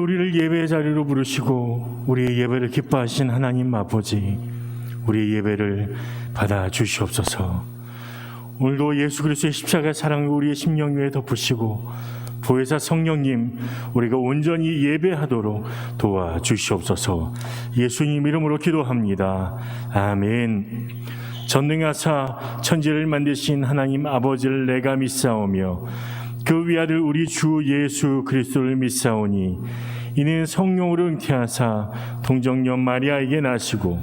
우리를 예배의 자리로 부르시고 우리의 예배를 기뻐하신 하나님 아버지, 우리의 예배를 받아 주시옵소서. 오늘도 예수 그리스도의 십자가의 사랑을 우리의 심령 위에 덮으시고 보혜사 성령님, 우리가 온전히 예배하도록 도와주시옵소서. 예수님 이름으로 기도합니다. 아멘. 전능하사 천지를 만드신 하나님 아버지를 내가 믿사오며 그 위아들 우리 주 예수 그리스도를 믿사오니 이는 성령으로 잉태하사 동정녀 마리아에게 나시고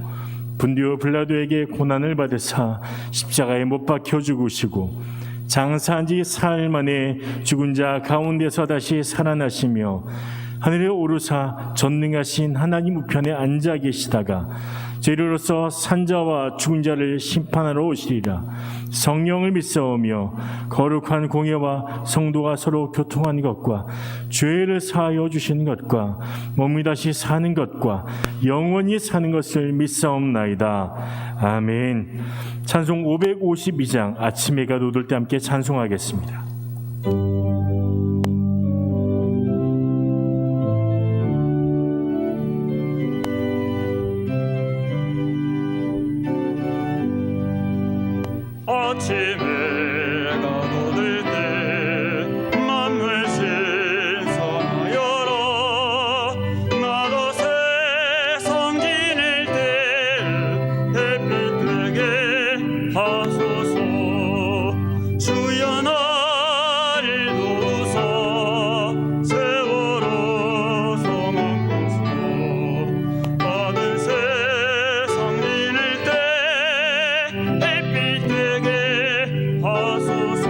분디오 빌라도에게 고난을 받으사 십자가에 못 박혀 죽으시고 장사한 지 사흘 만에 죽은 자 가운데서 다시 살아나시며 하늘에 오르사 전능하신 하나님 우편에 앉아 계시다가 죄로서 산자와 죽은 자를 심판하러 오시리라. 성령을 믿사오며 거룩한 공예와 성도가 서로 교통하는 것과 죄를 사하여 주시는 것과 몸이 다시 사는 것과 영원히 사는 것을 믿사옵나이다. 아멘. 찬송 552장 아침 해가 돋을 때 함께 찬송하겠습니다. 아침에 가돋을 때 맘을 신성하여라. 나도 세상 지낼 때 햇빛 되게 하소서. 주여 나를 도우사 세월호 소망고서. 받은 세상 지낼 때 햇빛 되게 하소서.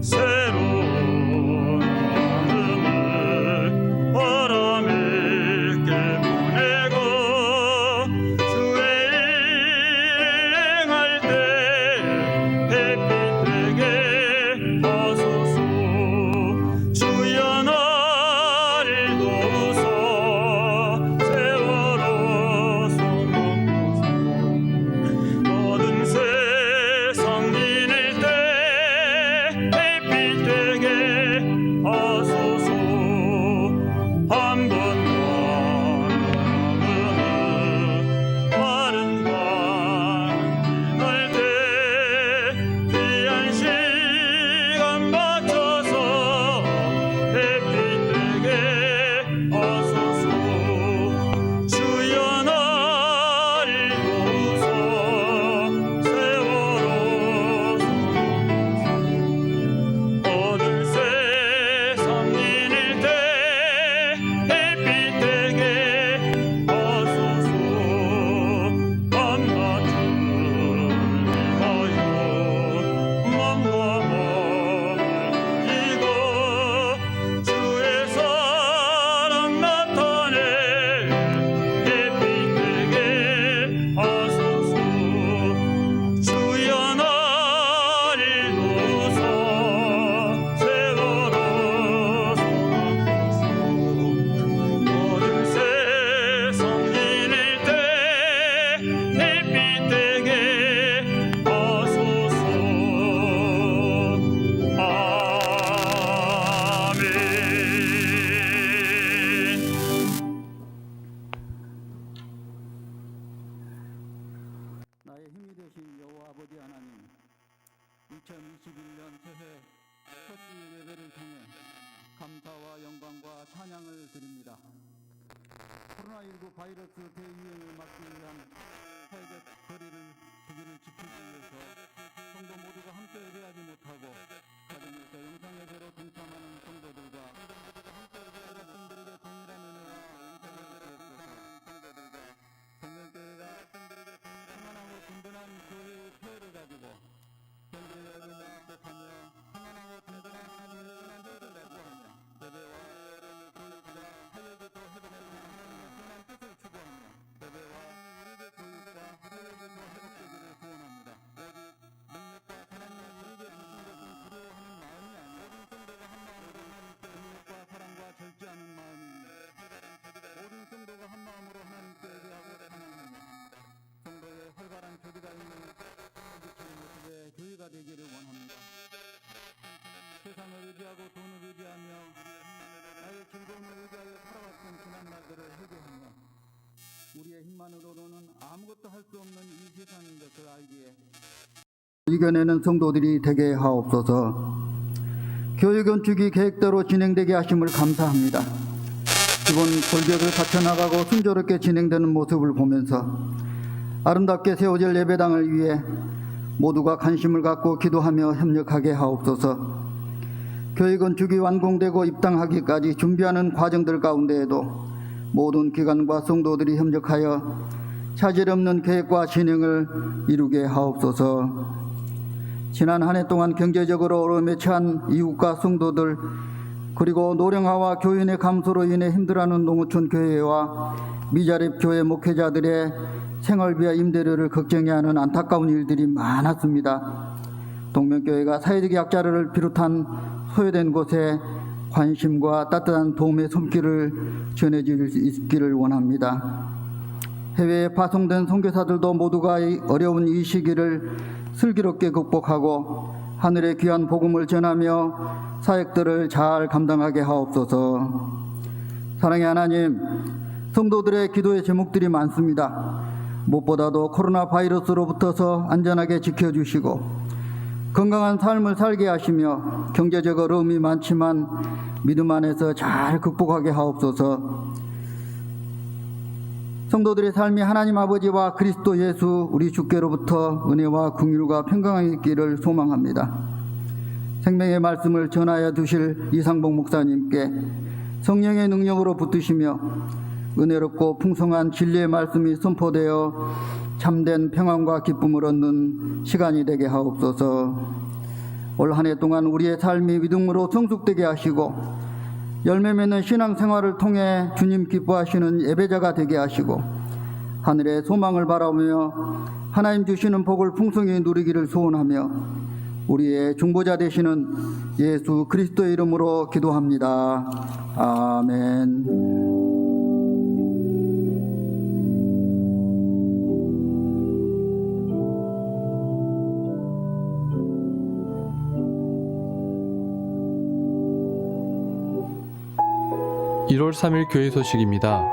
새로운 마음을 바람에게 보내고 주의 일 행할 때 햇빛 되게 하소서. 주여 나를 도우사 세월호 소망고서. 모든 세상 지낼 때 햇빛 되게 하소서. 한 번만 마음을 바른 방을 지날 때 귀한 시간 맞춰서 햇빛 되게 하소서. 주여 나를 도우사 세월호 소망고서. 어두운 세상 지낼 때 햇빛 되게 하소서. 밤낮을 위하여 마음과 마음을 이고 주의 사랑 나타내 햇빛 되게 하소서. 주여 나를 도우사 세월호 소망고서. 모든 세상 지낼 때 햇빛 되게 하소서. 아멘. 나의 힘이 되신 여호와 아버지 하나님, 2021년 새해 첫 주일 예배를 통해 감사와 영광과 찬양을 드립니다. 코로나19 바이러스 대유행을 막기 위한 사회적 거리를 두기를 지키기 위해서 성도 모두가 함께 예배하지 못하고 가정에서 영상 예배로 동참하는 성도들과 여러분들에게 동일한 은혜와 영상을 베풀어서 성령교회가 평안하고 든든한 교회의 표를 가지고 현대를 극복하며 평안하고 든든한 교회를 회복하며 예배와 교육과 사역에도 회복하며 하나님의 선한 뜻을 추구하며 예배와 우리의 교육과 사역에도 회복되기를 소원합니다. 능력과 하나님이 우리에게 주신 것은 즐거움을 의지하여 살아왔던 지난 날들을 회개하며 우리의 힘만으로는 아무것도 할 수 없는 이 세상인 것을 알기에 이겨내는 성도들이 되게 하옵소서. 교회 건축이 계획대로 진행되게 하심을 감사합니다. 이번 골격을 갖춰나가고 순조롭게 진행되는 모습을 보면서 아름답게 세워질 예배당을 위해 모두가 관심을 갖고 기도하며 협력하게 하옵소서. 교회 건축이 완공되고 입당하기까지 준비하는 과정들 가운데에도 모든 기관과 성도들이 협력하여 차질 없는 계획과 진행을 이루게 하옵소서. 지난 한 해 동안 경제적으로 어려움에 처한 이웃과 성도들, 그리고 노령화와 교인의 감소로 인해 힘들어하는 농어촌 교회와 미자립 교회 목회자들의 생활비와 임대료를 걱정해야 하는 안타까운 일들이 많았습니다. 동명교회가 사회적 약자를 비롯한 소외된 곳에 관심과 따뜻한 도움의 손길을 전해줄 수 있기를 원합니다. 해외에 파송된 선교사들도 모두가 어려운 이 시기를 슬기롭게 극복하고 하늘의 귀한 복음을 전하며 사역들을 잘 감당하게 하옵소서. 사랑의 하나님, 성도들의 기도의 제목들이 많습니다. 무엇보다도 코로나 바이러스로부터서 안전하게 지켜주시고 건강한 삶을 살게 하시며 경제적 어려움이 많지만 믿음 안에서 잘 극복하게 하옵소서. 성도들의 삶이 하나님 아버지와 그리스도 예수 우리 주께로부터 은혜와 긍휼과 평강이 있기를 소망합니다. 생명의 말씀을 전하여 주실 이상복 목사님께 성령의 능력으로 붙드시며 은혜롭고 풍성한 진리의 말씀이 선포되어 참된 평안과 기쁨을 얻는 시간이 되게 하옵소서. 올 한 해 동안 우리의 삶이 믿음으로 성숙되게 하시고 열매 맺는 신앙생활을 통해 주님 기뻐하시는 예배자가 되게 하시고 하늘의 소망을 바라보며 하나님 주시는 복을 풍성히 누리기를 소원하며 우리의 중보자 되시는 예수 그리스도의 이름으로 기도합니다. 아멘. 1월 3일 교회 소식입니다.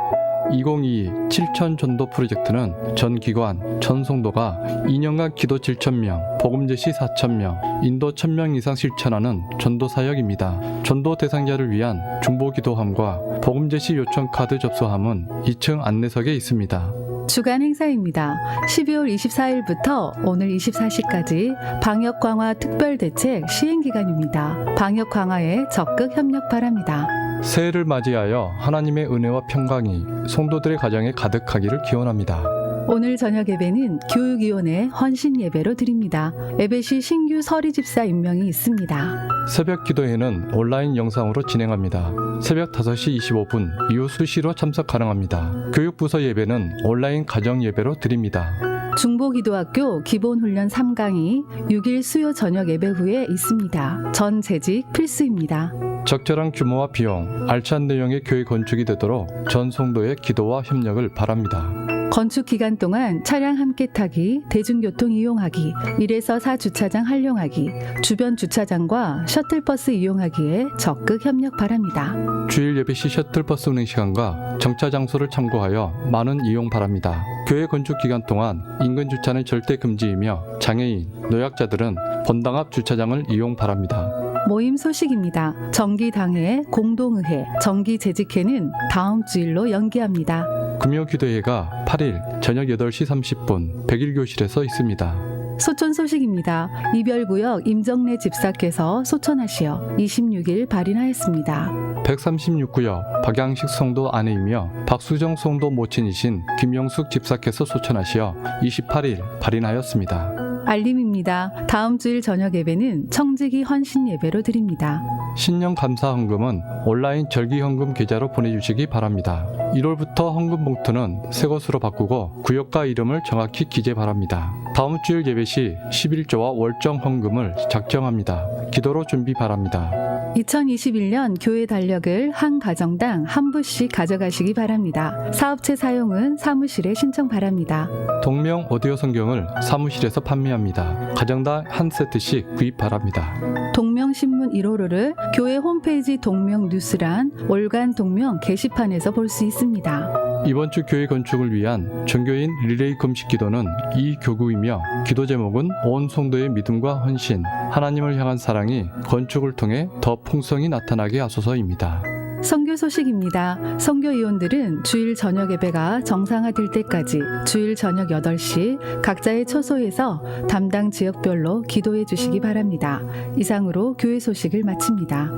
2022 7천 전도 프로젝트는 전 기관, 전 성도가 2년간 기도 7,000명, 복음 제시 4,000명, 인도 1,000명 이상 실천하는 전도 사역입니다. 전도 대상자를 위한 중보 기도함과 복음 제시 요청 카드 접수함은 2층 안내석에 있습니다. 주간 행사입니다. 12월 24일부터 오늘 24시까지 방역 강화 특별 대책 시행 기간입니다. 방역 강화에 적극 협력 바랍니다. 새해를 맞이하여 하나님의 은혜와 평강이 성도들의 가정에 가득하기를 기원합니다. 오늘 저녁 예배는 교육위원회 헌신 예배로 드립니다. 예배 시 신규 서리 집사 임명이 있습니다. 새벽 기도회는 온라인 영상으로 진행합니다. 새벽 5시 25분 이후 수시로 참석 가능합니다. 교육부서 예배는 온라인 가정 예배로 드립니다. 중보기도학교 기본훈련 3강이 6일 수요 저녁 예배 후에 있습니다. 전 재직 필수입니다. 적절한 규모와 비용, 알찬 내용의 교회 건축이 되도록 전 성도의 기도와 협력을 바랍니다. 건축 기간 동안 차량 함께 타기, 대중교통 이용하기, 1에서 4 주차장 활용하기, 주변 주차장과 셔틀버스 이용하기에 적극 협력 바랍니다. 주일 예배 시 셔틀버스 운행 시간과 정차 장소를 참고하여 많은 이용 바랍니다. 교회 건축 기간 동안 인근 주차는 절대 금지이며 장애인, 노약자들은 본당 앞 주차장을 이용 바랍니다. 모임 소식입니다. 정기당회, 공동의회, 정기재직회는 다음 주일로 연기합니다. 금요기도회가 8일 저녁 8시 30분 101교실에서 있습니다. 소촌 소식입니다. 이별구역 임정래 집사께서 소천하시어 26일 발인하였습니다. 136구역 박양식 성도 아내이며 박수정 성도 모친이신 김영숙 집사께서 소천하시어 28일 발인하였습니다. 알림입니다. 다음 주일 저녁 예배는 청지기 헌신 예배로 드립니다. 신년 감사 헌금은 온라인 절기 헌금 계좌로 보내주시기 바랍니다. 1월부터 헌금 봉투는 새 것으로 바꾸고 구역과 이름을 정확히 기재 바랍니다. 다음 주일 예배 시 11조와 월정 헌금을 작정합니다. 기도로 준비 바랍니다. 2021년 교회 달력을 한 가정당 한 부씩 가져가시기 바랍니다. 사업체 사용은 사무실에 신청 바랍니다. 동명 오디오 성경을 사무실에서 판매합니다. 가정당 한 세트씩 구입 바랍니다. 동명신문 1호로를 교회 홈페이지 동명 뉴스란 월간 동명 게시판에서 볼 수 있습니다. 이번 주 교회 건축을 위한 종교인 리레이 금식 기도는 이 교구이며 기도 제목은 온 성도의 믿음과 헌신, 하나님을 향한 사랑이 건축을 통해 더 풍성히 나타나게 하소서입니다. 선교 소식입니다. 선교 이원들은 주일 저녁 예배가 정상화될 때까지 주일 저녁 8시 각자의 처소에서 담당 지역별로 기도해 주시기 바랍니다. 이상으로 교회 소식을 마칩니다.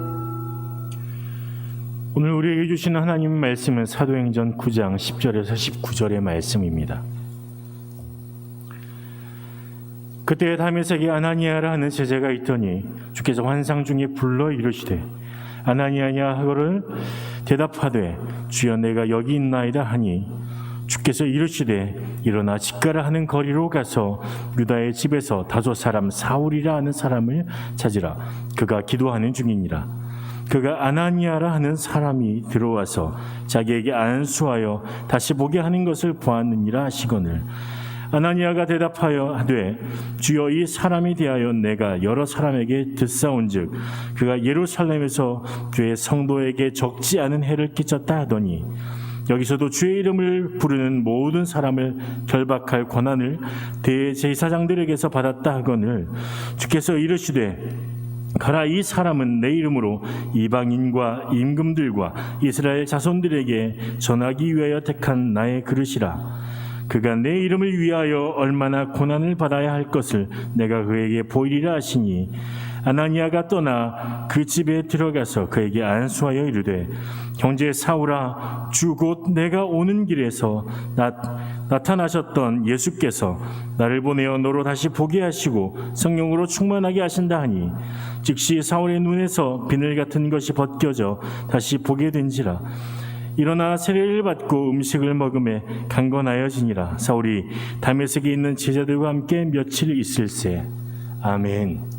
오늘 우리에게 주시는 하나님 말씀은 사도행전 9장 10절에서 19절의 말씀입니다. 그때 다메섹에 아나니아라 하는 제자가 있더니 주께서 환상 중에 불러 이르시되 아나니아냐 하거를 대답하되 주여 내가 여기 있나이다 하니 주께서 이르시되 일어나 집가라 하는 거리로 가서 유다의 집에서 다소 사람 사울이라 하는 사람을 찾으라. 그가 기도하는 중이니라. 그가 아나니아라 하는 사람이 들어와서 자기에게 안수하여 다시 보게 하는 것을 보았느니라 하시거늘 아나니아가 대답하여 하되 주여 이 사람에 대하여 내가 여러 사람에게 듣사온즉 그가 예루살렘에서 주의 성도에게 적지 않은 해를 끼쳤다 하더니 여기서도 주의 이름을 부르는 모든 사람을 결박할 권한을 대제사장들에게서 받았다 하거늘 주께서 이르시되 가라 이 사람은 내 이름으로 이방인과 임금들과 이스라엘 자손들에게 전하기 위하여 택한 나의 그릇이라. 그가 내 이름을 위하여 얼마나 고난을 받아야 할 것을 내가 그에게 보이리라 하시니 아나니아가 떠나 그 집에 들어가서 그에게 안수하여 이르되 형제 사울아 주 곧 내가 오는 길에서 나타나셨던 예수께서 나를 보내어 너로 다시 보게 하시고 성령으로 충만하게 하신다 하니 즉시 사울의 눈에서 비늘 같은 것이 벗겨져 다시 보게 된지라. 일어나 세례를 받고 음식을 먹음에 강건하여지니라. 사울이 다메섹에 있는 제자들과 함께 며칠 있을새. 아멘.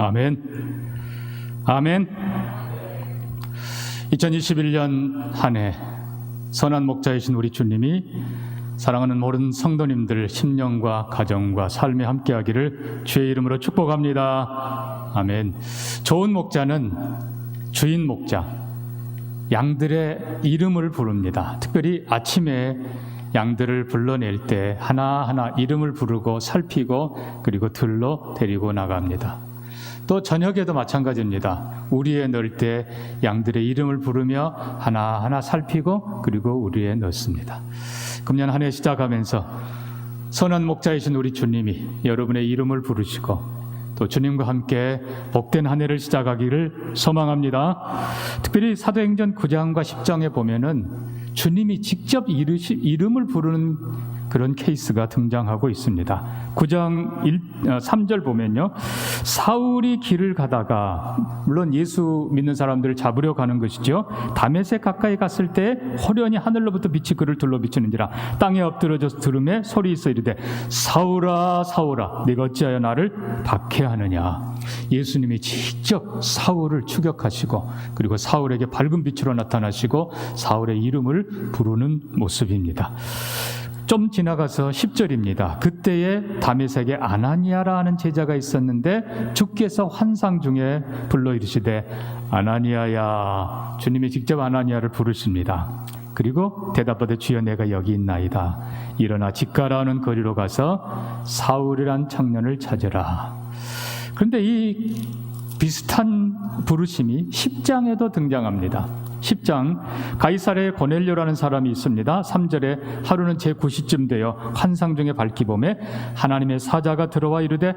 아멘. 아멘. 2021년 한 해 선한 목자이신 우리 주님이 사랑하는 모든 성도님들 심령과 가정과 삶에 함께하기를 주의 이름으로 축복합니다. 아멘. 좋은 목자는 주인 목자, 양들의 이름을 부릅니다. 특별히 아침에 양들을 불러낼 때 하나하나 이름을 부르고 살피고 그리고 들로 데리고 나갑니다. 또 저녁에도 마찬가지입니다. 우리에 넣을 때 양들의 이름을 부르며 하나하나 살피고 그리고 우리에 넣습니다. 금년 한 해 시작하면서 선한 목자이신 우리 주님이 여러분의 이름을 부르시고 또 주님과 함께 복된 한 해를 시작하기를 소망합니다. 특별히 사도행전 9장과 10장에 보면은 주님이 직접 이름을 부르는 그런 케이스가 등장하고 있습니다. 9장 3절 보면요, 사울이 길을 가다가, 물론 예수 믿는 사람들을 잡으려 가는 것이죠. 다메섹 가까이 갔을 때 호련히 하늘로부터 빛이 그를 둘러 비치는지라 땅에 엎드러져서 들음에 소리 있어 이르되 사울아 사울아 네가 어찌하여 나를 박해하느냐. 예수님이 직접 사울을 추격하시고 그리고 사울에게 밝은 빛으로 나타나시고 사울의 이름을 부르는 모습입니다. 좀 지나가서 10절입니다. 그때에 다메섹에 아나니아라 하는 제자가 있었는데 주께서 환상 중에 불러 이르시되 아나니아야. 주님이 직접 아나니아를 부르십니다. 그리고 대답하되 주여 내가 여기 있나이다. 일어나 집가라 하는 거리로 가서 사울이란 청년을 찾으라. 그런데 이 비슷한 부르심이 10장에도 등장합니다. 10장 가이사랴에 고넬료라는 사람이 있습니다. 3절에 하루는 제9시쯤 되어 환상 중에 밝기 봄에 하나님의 사자가 들어와 이르되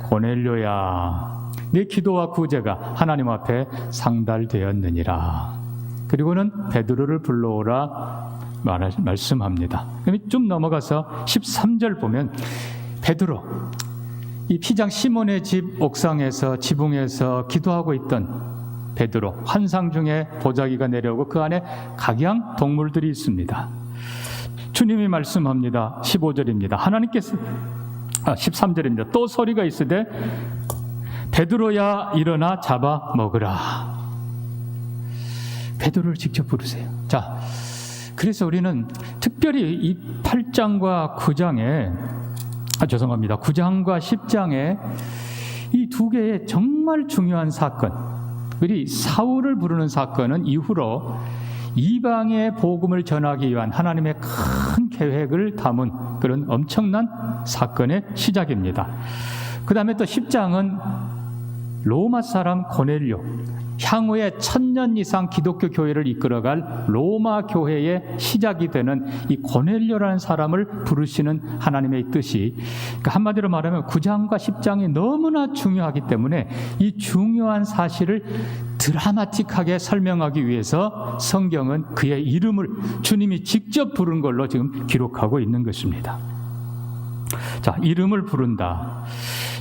고넬료야 내 기도와 구제가 하나님 앞에 상달되었느니라. 그리고는 베드로를 불러오라 말씀합니다. 그럼 좀 넘어가서 13절 보면 베드로, 이 피장 시몬의 집 옥상에서 지붕에서 기도하고 있던 베드로, 환상 중에 보자기가 내려오고 그 안에 각양 동물들이 있습니다. 주님이 말씀합니다. 15절입니다. 하나님께서 13절입니다. 또 소리가 있으되 베드로야 일어나 잡아 먹으라. 베드로를 직접 부르세요. 자, 그래서 우리는 특별히 이 8장과 9장에 9장과 10장에 이 두 개의 정말 중요한 사건, 우리 사울을 부르는 사건은 이후로 이방의 복음을 전하기 위한 하나님의 큰 계획을 담은 그런 엄청난 사건의 시작입니다. 그 다음에 또 10장은 로마 사람 고넬료, 향후에 1000년 이상 기독교 교회를 이끌어갈 로마 교회의 시작이 되는 이 고넬료라는 사람을 부르시는 하나님의 뜻이, 그러니까 한마디로 말하면 9장과 10장이 너무나 중요하기 때문에 이 중요한 사실을 드라마틱하게 설명하기 위해서 성경은 그의 이름을 주님이 직접 부른 걸로 지금 기록하고 있는 것입니다. 자, 이름을 부른다.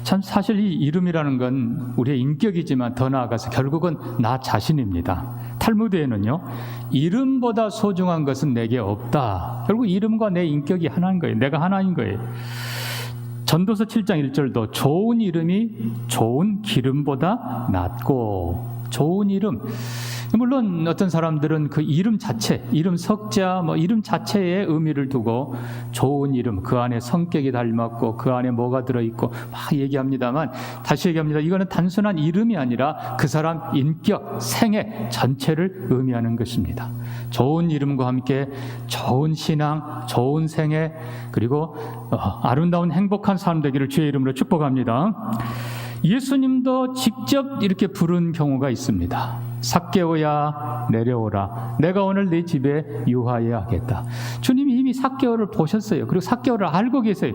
참 사실 이 이름이라는 건 우리의 인격이지만 더 나아가서 결국은 나 자신입니다. 탈무드에는요, 이름보다 소중한 것은 내게 없다. 결국 이름과 내 인격이 하나인 거예요. 내가 하나인 거예요. 전도서 7장 1절도 좋은 이름이 좋은 기름보다 낫고, 좋은 이름, 물론 어떤 사람들은 그 이름 자체, 이름 석자, 이름 자체의 의미를 두고 좋은 이름, 그 안에 성격이 닮았고 그 안에 뭐가 들어있고 막 얘기합니다만, 다시 얘기합니다. 이거는 단순한 이름이 아니라 그 사람 인격, 생애 전체를 의미하는 것입니다. 좋은 이름과 함께 좋은 신앙, 좋은 생애, 그리고 아름다운 행복한 삶 되기를 주의 이름으로 축복합니다. 예수님도 직접 이렇게 부른 경우가 있습니다. 삭개오야 내려오라, 내가 오늘 네 집에 유하여야겠다. 주님이 이미 삭개오를 보셨어요. 그리고 삭개오를 알고 계세요.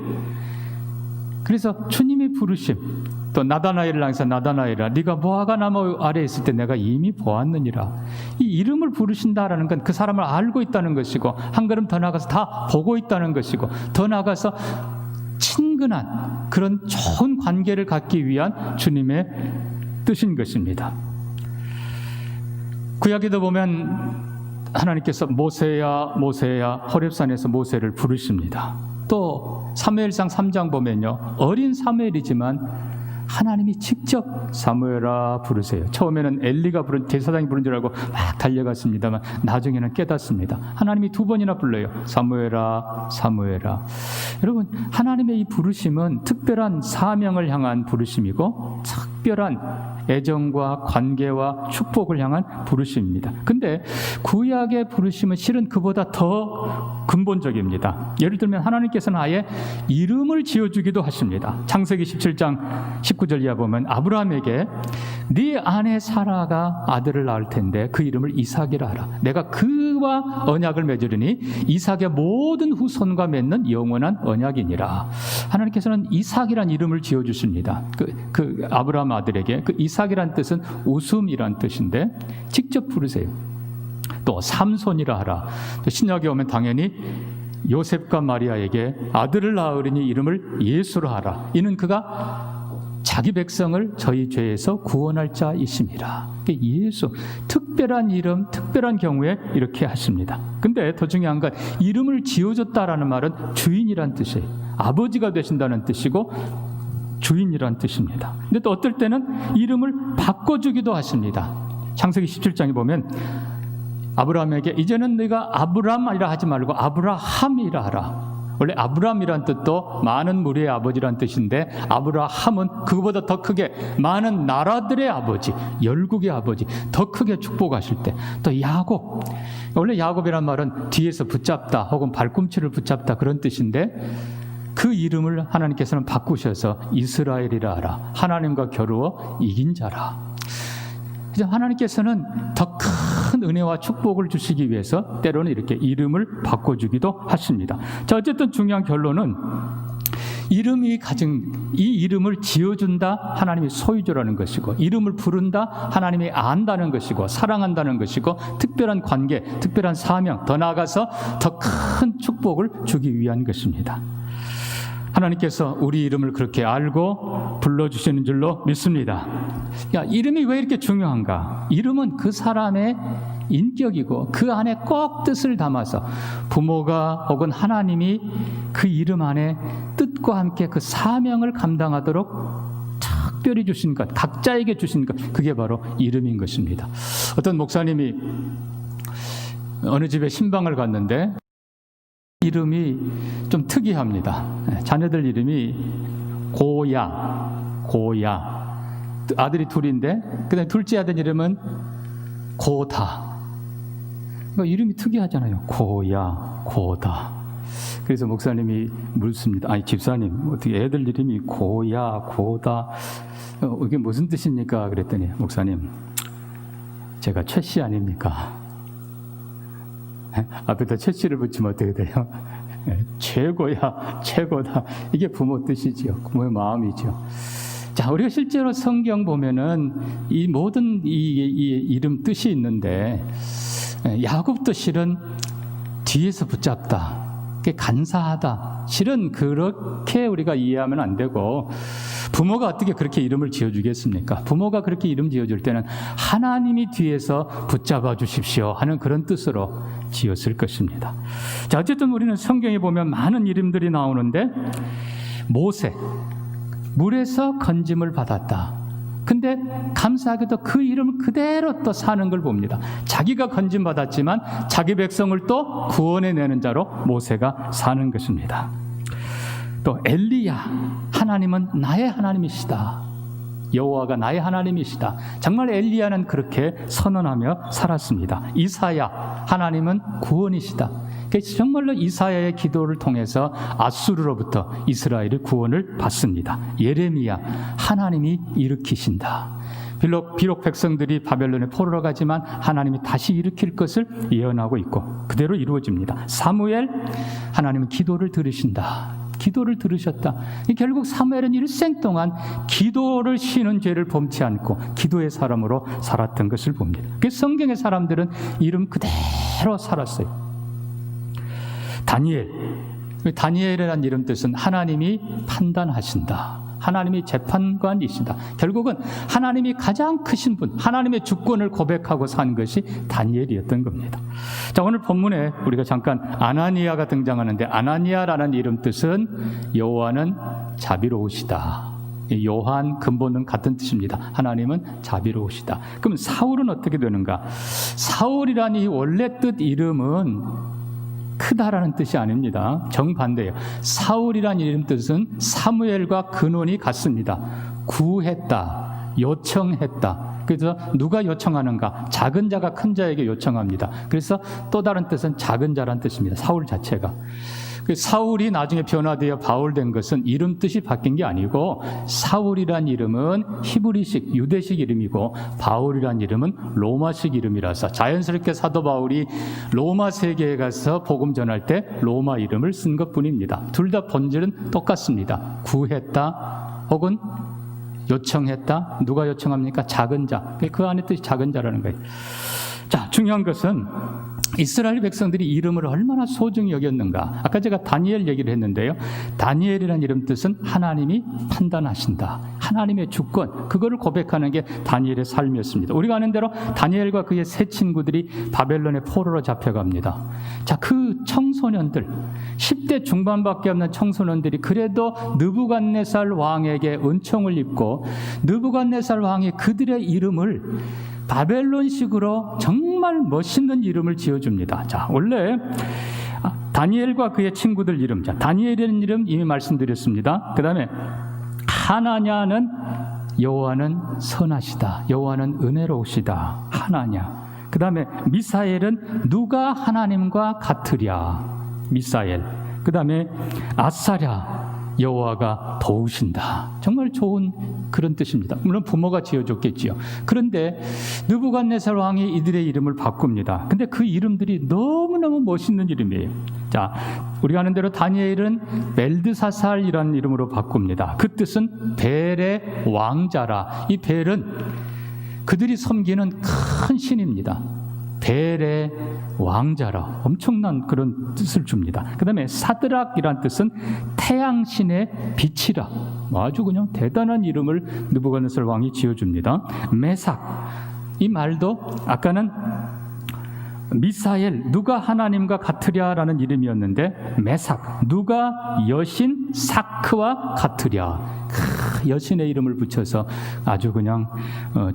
그래서 주님이 부르심, 또 나다나엘을 향해서 나다나엘아, 네가 무화과 나무 아래에 있을 때 내가 이미 보았느니라. 이 이름을 부르신다라는 건 그 사람을 알고 있다는 것이고, 한 걸음 더 나가서 다 보고 있다는 것이고, 더 나가서 친근한 그런 좋은 관계를 갖기 위한 주님의 뜻인 것입니다. 구약에도 보면 하나님께서 모세야 모세야 호렙산에서 모세를 부르십니다. 또 사무엘상 3장 보면요, 어린 사무엘이지만 하나님이 직접 사무엘아 부르세요. 처음에는 엘리가 부른, 제사장이 부른 줄 알고 막 달려갔습니다만 나중에는 깨닫습니다. 하나님이 2번이나 불러요. 사무엘아 사무엘아. 여러분, 하나님의 이 부르심은 특별한 사명을 향한 부르심이고 특별한 애정과 관계와 축복을 향한 부르심입니다. 근데 구약의 부르심은 실은 그보다 더 근본적입니다. 예를 들면 하나님께서는 아예 이름을 지어주기도 하십니다. 창세기 17장 19절 이하 보면 아브라함에게 네 아내 사라가 아들을 낳을 텐데 그 이름을 이삭이라 하라. 내가 그와 언약을 맺으리니 이삭의 모든 후손과 맺는 영원한 언약이니라. 하나님께서는 이삭이란 이름을 지어주십니다. 그 아브라함 아들에게. 그 이삭이란 뜻은 웃음이란 뜻인데 직접 부르세요. 또 삼손이라 하라. 또 신약에 오면 당연히 요셉과 마리아에게 아들을 낳으리니 이름을 예수라 하라. 이는 그가 자기 백성을 저희 죄에서 구원할 자이심이라. 예수, 특별한 이름, 특별한 경우에 이렇게 하십니다. 근데 더 중요한 건 이름을 지어줬다라는 말은 주인이란 뜻이에요. 아버지가 되신다는 뜻이고 주인이란 뜻입니다. 근데 또 어떨 때는 이름을 바꿔주기도 하십니다. 창세기 17장에 보면 아브라함에게 이제는 네가 아브람이라 하지 말고 아브라함이라 하라. 원래 아브람이란 뜻도 많은 무리의 아버지란 뜻인데 아브라함은 그거보다 더 크게 많은 나라들의 아버지, 열국의 아버지, 더 크게 축복하실 때. 또 야곱, 원래 야곱이란 말은 뒤에서 붙잡다 혹은 발꿈치를 붙잡다 그런 뜻인데 그 이름을 하나님께서는 바꾸셔서 이스라엘이라 하라. 하나님과 겨루어 이긴 자라. 그래서 하나님께서는 더 큰 은혜와 축복을 주시기 위해서 때로는 이렇게 이름을 바꿔주기도 하십니다. 자, 어쨌든 중요한 결론은 이름이 가진 이 이름을 지어준다 하나님이 소유주라는 것이고, 이름을 부른다 하나님이 안다는 것이고, 사랑한다는 것이고, 특별한 관계, 특별한 사명, 더 나아가서 더 큰 축복을 주기 위한 것입니다. 하나님께서 우리 이름을 그렇게 알고 불러주시는 줄로 믿습니다. 야, 이름이 왜 이렇게 중요한가? 이름은 그 사람의 인격이고 그 안에 꼭 뜻을 담아서 부모가 혹은 하나님이 그 이름 안에 뜻과 함께 그 사명을 감당하도록 특별히 주신 것, 각자에게 주신 것, 그게 바로 이름인 것입니다. 어떤 목사님이 어느 집에 신방을 갔는데 이름이 좀 특이합니다. 자녀들 이름이 고야. 아들이 둘인데 그다음에 둘째 아들 이름은 고다. 그러니까 이름이 특이하잖아요. 고다. 그래서 목사님이 묻습니다. 아니 집사님, 어떻게 애들 이름이 고다 이게 무슨 뜻입니까? 그랬더니 목사님, 제가 최씨 아닙니까? 앞에다 최씨를 붙이면 어떻게 돼요? 최고다. 이게 부모 뜻이지요. 부모의 마음이죠. 자, 우리가 실제로 성경 보면은 이 모든 이 이름 뜻이 있는데 야곱도 실은 뒤에서 붙잡다, 간사하다. 실은 그렇게 우리가 이해하면 안 되고, 부모가 어떻게 그렇게 이름을 지어주겠습니까? 부모가 그렇게 이름 지어줄 때는 하나님이 뒤에서 붙잡아 주십시오 하는 그런 뜻으로 지었을 것입니다. 자, 어쨌든 우리는 성경에 보면 많은 이름들이 나오는데 모세, 물에서 건짐을 받았다. 근데 감사하게도 그 이름을 그대로 또 사는 걸 봅니다. 자기가 건진받았지만 자기 백성을 또 구원해내는 자로 모세가 사는 것입니다. 또 엘리야, 하나님은 나의 하나님이시다. 여호와가 나의 하나님이시다. 정말 엘리야는 그렇게 선언하며 살았습니다. 이사야, 하나님은 구원이시다. 그래서 정말로 이사야의 기도를 통해서 아수르로부터 이스라엘이 구원을 받습니다. 예레미야, 하나님이 일으키신다. 비록 백성들이 바벨론에 포로로 가지만 하나님이 다시 일으킬 것을 예언하고 있고 그대로 이루어집니다. 사무엘, 하나님은 기도를 들으신다. 기도를 들으셨다. 결국 사무엘은 일생 동안 기도를 쉬는 죄를 범치 않고 기도의 사람으로 살았던 것을 봅니다. 그래서 성경의 사람들은 이름 그대로 살았어요. 다니엘이라는 이름 뜻은 하나님이 판단하신다. 하나님이 재판관이시다. 결국은 하나님이 가장 크신 분, 하나님의 주권을 고백하고 산 것이 다니엘이었던 겁니다. 자, 오늘 본문에 우리가 잠깐 아나니아가 등장하는데 아나니아라는 이름 뜻은 여호와는 자비로우시다. 요한 근본은 같은 뜻입니다. 하나님은 자비로우시다. 그럼 사울은 어떻게 되는가? 사울이라는 이 원래 뜻 이름은 크다라는 뜻이 아닙니다. 정반대예요. 사울이라는 이름 뜻은 사무엘과 근원이 같습니다. 구했다, 요청했다. 그래서 누가 요청하는가? 작은 자가 큰 자에게 요청합니다. 그래서 또 다른 뜻은 작은 자라는 뜻입니다. 사울 자체가. 사울이 나중에 변화되어 바울 된 것은 이름 뜻이 바뀐 게 아니고 사울이란 이름은 히브리식 유대식 이름이고 바울이란 이름은 로마식 이름이라서 자연스럽게 사도 바울이 로마 세계에 가서 복음 전할 때 로마 이름을 쓴 것뿐입니다. 둘 다 본질은 똑같습니다. 구했다 혹은 요청했다. 누가 요청합니까? 작은 자. 그 안에 뜻이 작은 자라는 거예요. 자, 중요한 것은 이스라엘 백성들이 이름을 얼마나 소중히 여겼는가. 아까 제가 다니엘 얘기를 했는데요. 다니엘이라는 이름 뜻은 하나님이 판단하신다. 하나님의 주권, 그거를 고백하는 게 다니엘의 삶이었습니다. 우리가 아는 대로 다니엘과 그의 세 친구들이 바벨론의 포로로 잡혀갑니다. 자, 그 청소년들, 10대 중반밖에 없는 청소년들이 그래도 느부갓네살 왕에게 은총을 입고 느부갓네살 왕이 그들의 이름을 바벨론식으로 정말 멋있는 이름을 지어줍니다. 자, 원래 다니엘과 그의 친구들 이름, 자, 다니엘이라는 이름 이미 말씀드렸습니다. 그 다음에 하나냐는 여호와는 선하시다. 여호와는 은혜로우시다. 하나냐. 그 다음에 미사엘은 누가 하나님과 같으랴. 미사엘. 그 다음에 아사랴. 여호와가 도우신다. 정말 좋은 그런 뜻입니다. 물론 부모가 지어줬겠지요. 그런데 느부갓네살 왕이 이들의 이름을 바꿉니다. 근데 그 이름들이 너무너무 멋있는 이름이에요. 자, 우리가 아는 대로 다니엘은 벨드사살이라는 이름으로 바꿉니다. 그 뜻은 벨의 왕자라. 이 벨은 그들이 섬기는 큰 신입니다. 벨의 왕자라. 엄청난 그런 뜻을 줍니다. 그 다음에 사드락이란 뜻은 태양신의 빛이라. 아주 그냥 대단한 이름을 느부갓네살 왕이 지어줍니다. 메삭. 이 말도 아까는 미사엘, 누가 하나님과 같으랴라는 이름이었는데 메삭, 누가 여신 사크와 같으랴. 여신의 이름을 붙여서 아주 그냥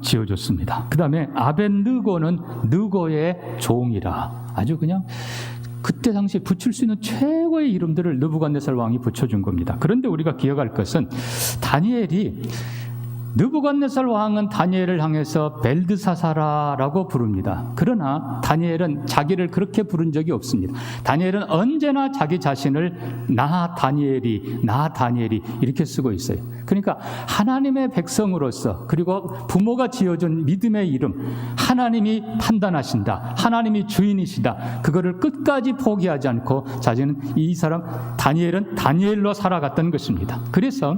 지어줬습니다. 그 다음에 아벤느고는 느고의 종이라. 아주 그냥 그때 당시 붙일 수 있는 최고의 이름들을 느부갓네살 왕이 붙여준 겁니다. 그런데 우리가 기억할 것은 다니엘이 느부갓네살 왕은 다니엘을 향해서 벨드사사라라고 부릅니다. 그러나 다니엘은 자기를 그렇게 부른 적이 없습니다. 다니엘은 언제나 자기 자신을 나 다니엘이 이렇게 쓰고 있어요. 그러니까 하나님의 백성으로서 그리고 부모가 지어준 믿음의 이름, 하나님이 판단하신다, 하나님이 주인이시다, 그거를 끝까지 포기하지 않고 자신은 이 사람 다니엘은 다니엘로 살아갔던 것입니다. 그래서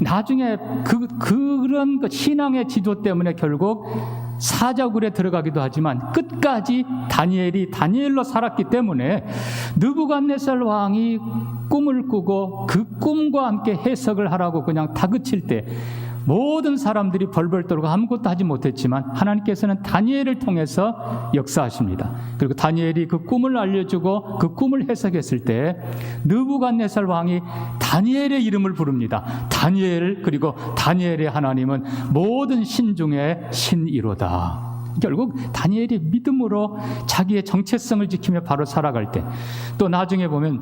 나중에 그런 신앙의 지도 때문에 결국 사자굴에 들어가기도 하지만 끝까지 다니엘이 다니엘로 살았기 때문에 느부갓네살 왕이 꿈을 꾸고 그 꿈과 함께 해석을 하라고 그냥 다그칠 때 모든 사람들이 벌벌 떨고 아무것도 하지 못했지만 하나님께서는 다니엘을 통해서 역사하십니다. 그리고 다니엘이 그 꿈을 알려주고 그 꿈을 해석했을 때 느부갓네살 왕이 다니엘의 이름을 부릅니다. 다니엘, 그리고 다니엘의 하나님은 모든 신 중에 신이로다. 결국 다니엘이 믿음으로 자기의 정체성을 지키며 바로 살아갈 때, 또 나중에 보면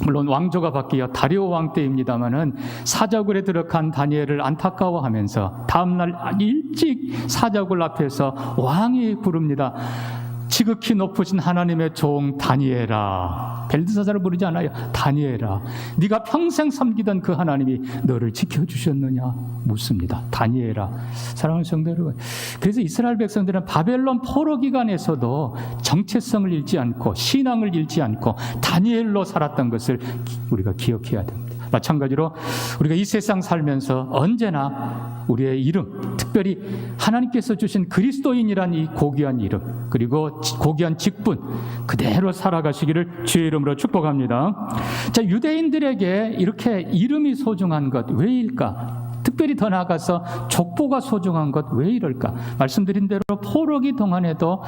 물론 왕조가 바뀌어 다리오 왕 때입니다마는 사자굴에 들어간 다니엘을 안타까워하면서 다음날 일찍 사자굴 앞에서 왕이 부릅니다. 지극히 높으신 하나님의 종 다니엘아. 벨드사자를 부르지 않아요. 다니엘아, 네가 평생 섬기던 그 하나님이 너를 지켜주셨느냐 묻습니다. 다니엘아. 사랑하는 성도 여러분, 그래서 이스라엘 백성들은 바벨론 포로 기간에서도 정체성을 잃지 않고 신앙을 잃지 않고 다니엘로 살았던 것을 우리가 기억해야 됩니다. 마찬가지로 우리가 이 세상 살면서 언제나 우리의 이름, 특별히 하나님께서 주신 그리스도인이란 이 고귀한 이름, 그리고 고귀한 직분 그대로 살아가시기를 주의 이름으로 축복합니다. 자, 유대인들에게 이렇게 이름이 소중한 것 왜일까? 특별히 더 나아가서 족보가 소중한 것 왜 이럴까? 말씀드린 대로 포로기 동안에도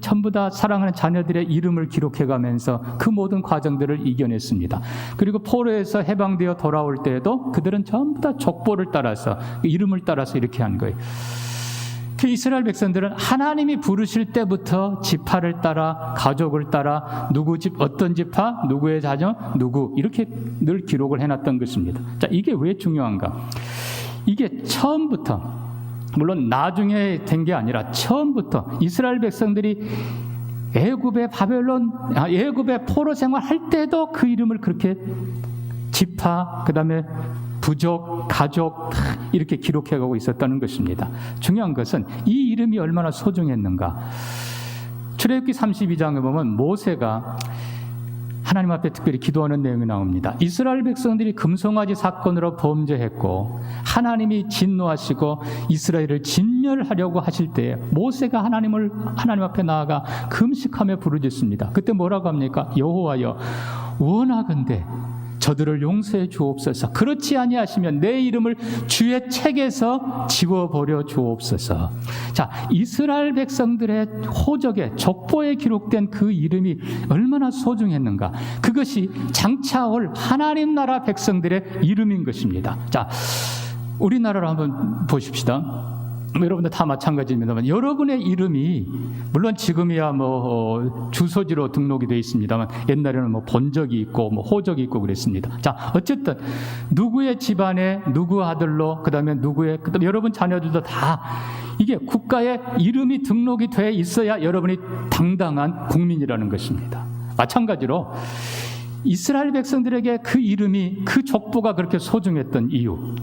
전부 다 사랑하는 자녀들의 이름을 기록해가면서 그 모든 과정들을 이겨냈습니다. 그리고 포로에서 해방되어 돌아올 때에도 그들은 전부 다 족보를 따라서, 이름을 따라서 이렇게 한 거예요. 그 이스라엘 백성들은 하나님이 부르실 때부터 지파를 따라, 가족을 따라, 누구 집, 어떤 지파, 누구의 자녀, 누구, 이렇게 늘 기록을 해놨던 것입니다. 자, 이게 왜 중요한가? 이게 처음부터, 물론 나중에 된 게 아니라 처음부터 이스라엘 백성들이 애굽의 애굽의 포로 생활할 때도 그 이름을 그렇게 지파, 그 다음에 부족, 가족 이렇게 기록해가고 있었다는 것입니다. 중요한 것은 이 이름이 얼마나 소중했는가. 출애굽기 32장에 보면 모세가 하나님 앞에 특별히 기도하는 내용이 나옵니다. 이스라엘 백성들이 금송아지 사건으로 범죄했고 하나님이 진노하시고 이스라엘을 진멸하려고 하실 때에 모세가 하나님 앞에 나아가 금식하며 부르짖습니다. 그때 뭐라고 합니까? 여호와여, 원하건대 저들을 용서해 주옵소서. 그렇지 아니하시면 내 이름을 주의 책에서 지워버려 주옵소서. 자, 이스라엘 백성들의 호적에, 족보에 기록된 그 이름이 얼마나 소중했는가. 그것이 장차 올 하나님 나라 백성들의 이름인 것입니다. 자, 우리나라로 한번 보십시다. 여러분들 다 마찬가지입니다만 여러분의 이름이 물론 지금이야 주소지로 등록이 되어 있습니다만 옛날에는 본적이 있고 호적이 있고 그랬습니다. 자, 어쨌든 누구의 집안에 누구 아들로 그다음에 여러분 자녀들도 다 이게 국가에 이름이 등록이 돼 있어야 여러분이 당당한 국민이라는 것입니다. 마찬가지로 이스라엘 백성들에게 그 이름이, 그 족보가 그렇게 소중했던 이유,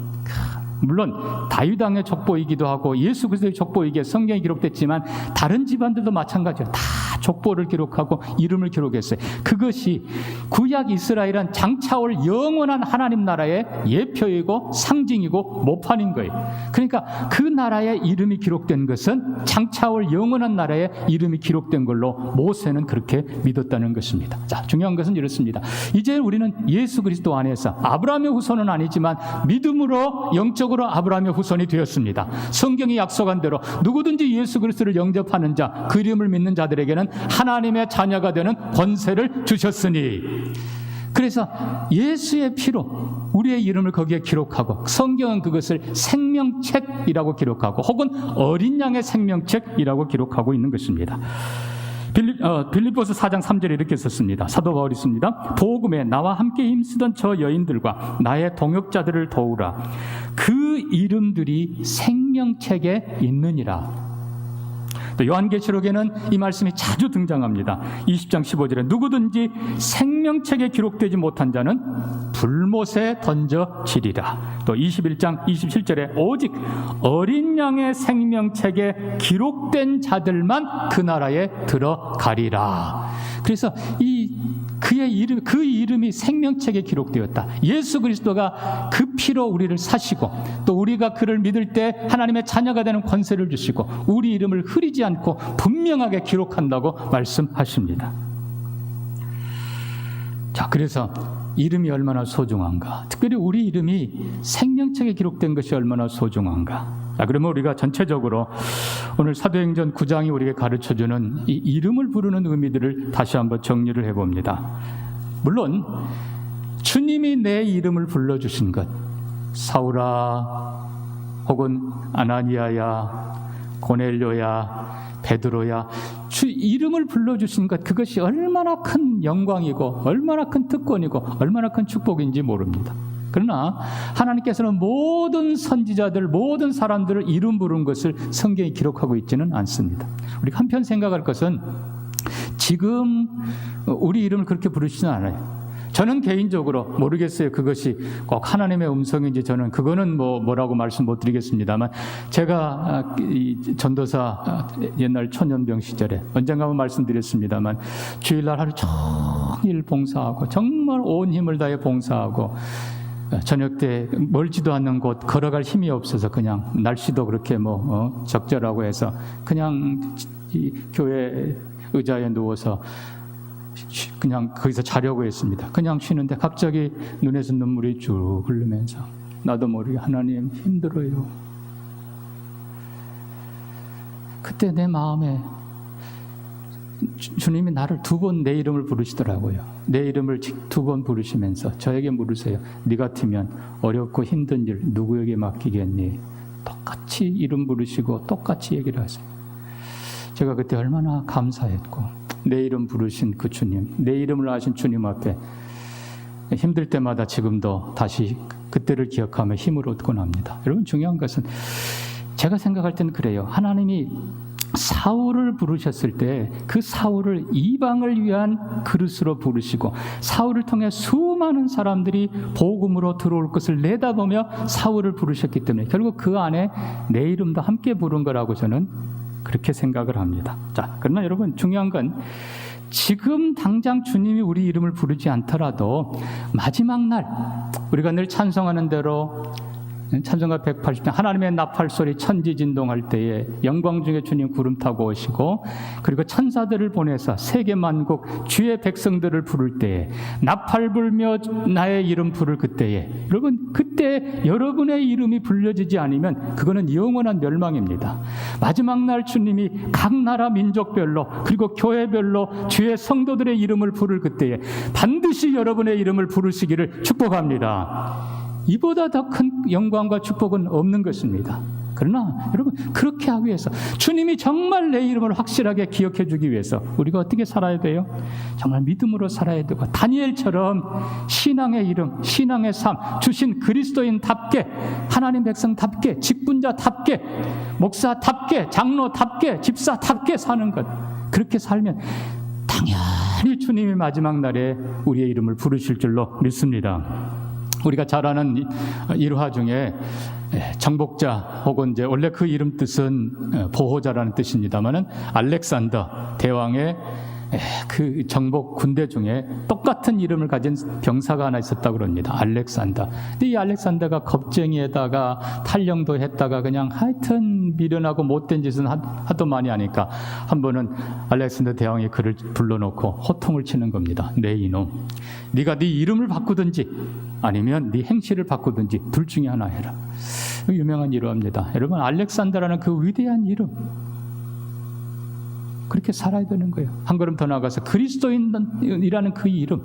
물론 다윗 왕의 족보이기도 하고 예수 그리스도의 족보이기에 성경이 기록됐지만 다른 집안들도 마찬가지예요. 다 족보를 기록하고 이름을 기록했어요. 그것이 구약 이스라엘은 장차 올 영원한 하나님 나라의 예표이고 상징이고 모판인 거예요. 그러니까 그 나라의 이름이 기록된 것은 장차 올 영원한 나라의 이름이 기록된 걸로 모세는 그렇게 믿었다는 것입니다. 자, 중요한 것은 이렇습니다. 이제 우리는 예수 그리스도 안에서 아브라함의 후손은 아니지만 믿음으로 영적으로 아브라함의 후손이 되었습니다. 성경이 약속한 대로 누구든지 예수 그리스도를 영접하는 자, 그 이름을 믿는 자들에게는 하나님의 자녀가 되는 권세를 주셨으니, 그래서 예수의 피로 우리의 이름을 거기에 기록하고 성경은 그것을 생명책이라고 기록하고 혹은 어린 양의 생명책이라고 기록하고 있는 것입니다. 빌립보서 4장 3절에 이렇게 썼습니다. 사도 바울이 씁니다. 복음에 나와 함께 힘쓰던 저 여인들과 나의 동역자들을 도우라. 그 이름들이 생명책에 있느니라. 또 요한계시록에는 이 말씀이 자주 등장합니다. 20장 15절에 누구든지 생명책에 기록되지 못한 자는 불못에 던져지리라. 또 21장 27절에 오직 어린 양의 생명책에 기록된 자들만 그 나라에 들어가리라. 그래서 그 이름이 생명책에 기록되었다. 예수 그리스도가 그 피로 우리를 사시고 또 우리가 그를 믿을 때 하나님의 자녀가 되는 권세를 주시고 우리 이름을 흐리지 않고 분명하게 기록한다고 말씀하십니다. 자, 그래서 이름이 얼마나 소중한가. 특별히 우리 이름이 생명책에 기록된 것이 얼마나 소중한가. 그러면 우리가 전체적으로 오늘 사도행전 9장이 우리에게 가르쳐주는 이 이름을 부르는 의미들을 다시 한번 정리를 해봅니다. 물론 주님이 내 이름을 불러주신 것, 사울아 혹은 아나니아야, 고넬료야, 베드로야, 주 이름을 불러주신 것, 그것이 얼마나 큰 영광이고 얼마나 큰 특권이고 얼마나 큰 축복인지 모릅니다. 그러나 하나님께서는 모든 선지자들, 모든 사람들을 이름 부른 것을 성경에 기록하고 있지는 않습니다. 우리가 한편 생각할 것은 지금 우리 이름을 그렇게 부르시지는 않아요. 저는 개인적으로 모르겠어요. 그것이 꼭 하나님의 음성인지. 저는 그거는 뭐라고 말씀 못 드리겠습니다만, 제가 이 전도사 옛날 초년병 시절에 언젠가 한번 말씀드렸습니다만, 주일날 하루 종일 봉사하고 정말 온 힘을 다해 봉사하고, 저녁 때 멀지도 않는 곳 걸어갈 힘이 없어서 그냥 날씨도 그렇게 적절하고 해서 그냥 이 교회 의자에 누워서 그냥 거기서 자려고 했습니다. 그냥 쉬는데 갑자기 눈에서 눈물이 쭉 흐르면서 나도 모르게 하나님 힘들어요. 그때 내 마음에 주님이 나를 2번 내 이름을 부르시더라고요. 내 이름을 2번 부르시면서 저에게 물으세요. 네 같으면 어렵고 힘든 일 누구에게 맡기겠니? 똑같이 이름 부르시고 똑같이 얘기를 하세요. 제가 그때 얼마나 감사했고, 내 이름 부르신 그 주님, 내 이름을 아신 주님 앞에 힘들 때마다 지금도 다시 그때를 기억하며 힘을 얻곤 합니다. 여러분, 중요한 것은 제가 생각할 때는 그래요. 하나님이 사울을 부르셨을 때 그 사울을 이방을 위한 그릇으로 부르시고, 사울을 통해 수많은 사람들이 복음으로 들어올 것을 내다보며 사울을 부르셨기 때문에 결국 그 안에 내 이름도 함께 부른 거라고 저는 그렇게 생각을 합니다. 자, 그러나 여러분, 중요한 건 지금 당장 주님이 우리 이름을 부르지 않더라도 마지막 날 우리가 늘 찬송하는 대로 찬송가 180편 하나님의 나팔소리 천지진동할 때에 영광 중에 주님 구름 타고 오시고, 그리고 천사들을 보내서 세계 만국 주의 백성들을 부를 때에 나팔 불며 나의 이름 부를 그때에, 여러분, 그때 여러분의 이름이 불려지지 않으면 그거는 영원한 멸망입니다. 마지막 날 주님이 각 나라 민족별로 그리고 교회별로 주의 성도들의 이름을 부를 그때에 반드시 여러분의 이름을 부르시기를 축복합니다. 이보다 더 큰 영광과 축복은 없는 것입니다. 그러나 여러분, 그렇게 하기 위해서, 주님이 정말 내 이름을 확실하게 기억해 주기 위해서 우리가 어떻게 살아야 돼요? 정말 믿음으로 살아야 되고, 다니엘처럼 신앙의 이름, 신앙의 삶 주신 그리스도인답게, 하나님 백성답게, 직분자답게, 목사답게, 장로답게, 집사답게 사는 것, 그렇게 살면 당연히 주님이 마지막 날에 우리의 이름을 부르실 줄로 믿습니다. 우리가 잘 아는 일화 중에 정복자, 혹은 이제 원래 그 이름 뜻은 보호자라는 뜻입니다만은, 알렉산더 대왕의 그 정복 군대 중에 똑같은 이름을 가진 병사가 하나 있었다고 그럽니다. 알렉산더. 근데 이 알렉산더가 겁쟁이에다가 탈영도 했다가 그냥 하여튼 미련하고 못된 짓은 하도 많이 하니까 한 번은 알렉산더 대왕이 그를 불러놓고 호통을 치는 겁니다. 내 이놈, 네가 네 이름을 바꾸든지 아니면 네 행실을 바꾸든지 둘 중에 하나 해라. 유명한 일화입니다. 여러분, 알렉산더라는 그 위대한 이름, 그렇게 살아야 되는 거예요. 한 걸음 더 나아가서 그리스도인이라는 그 이름,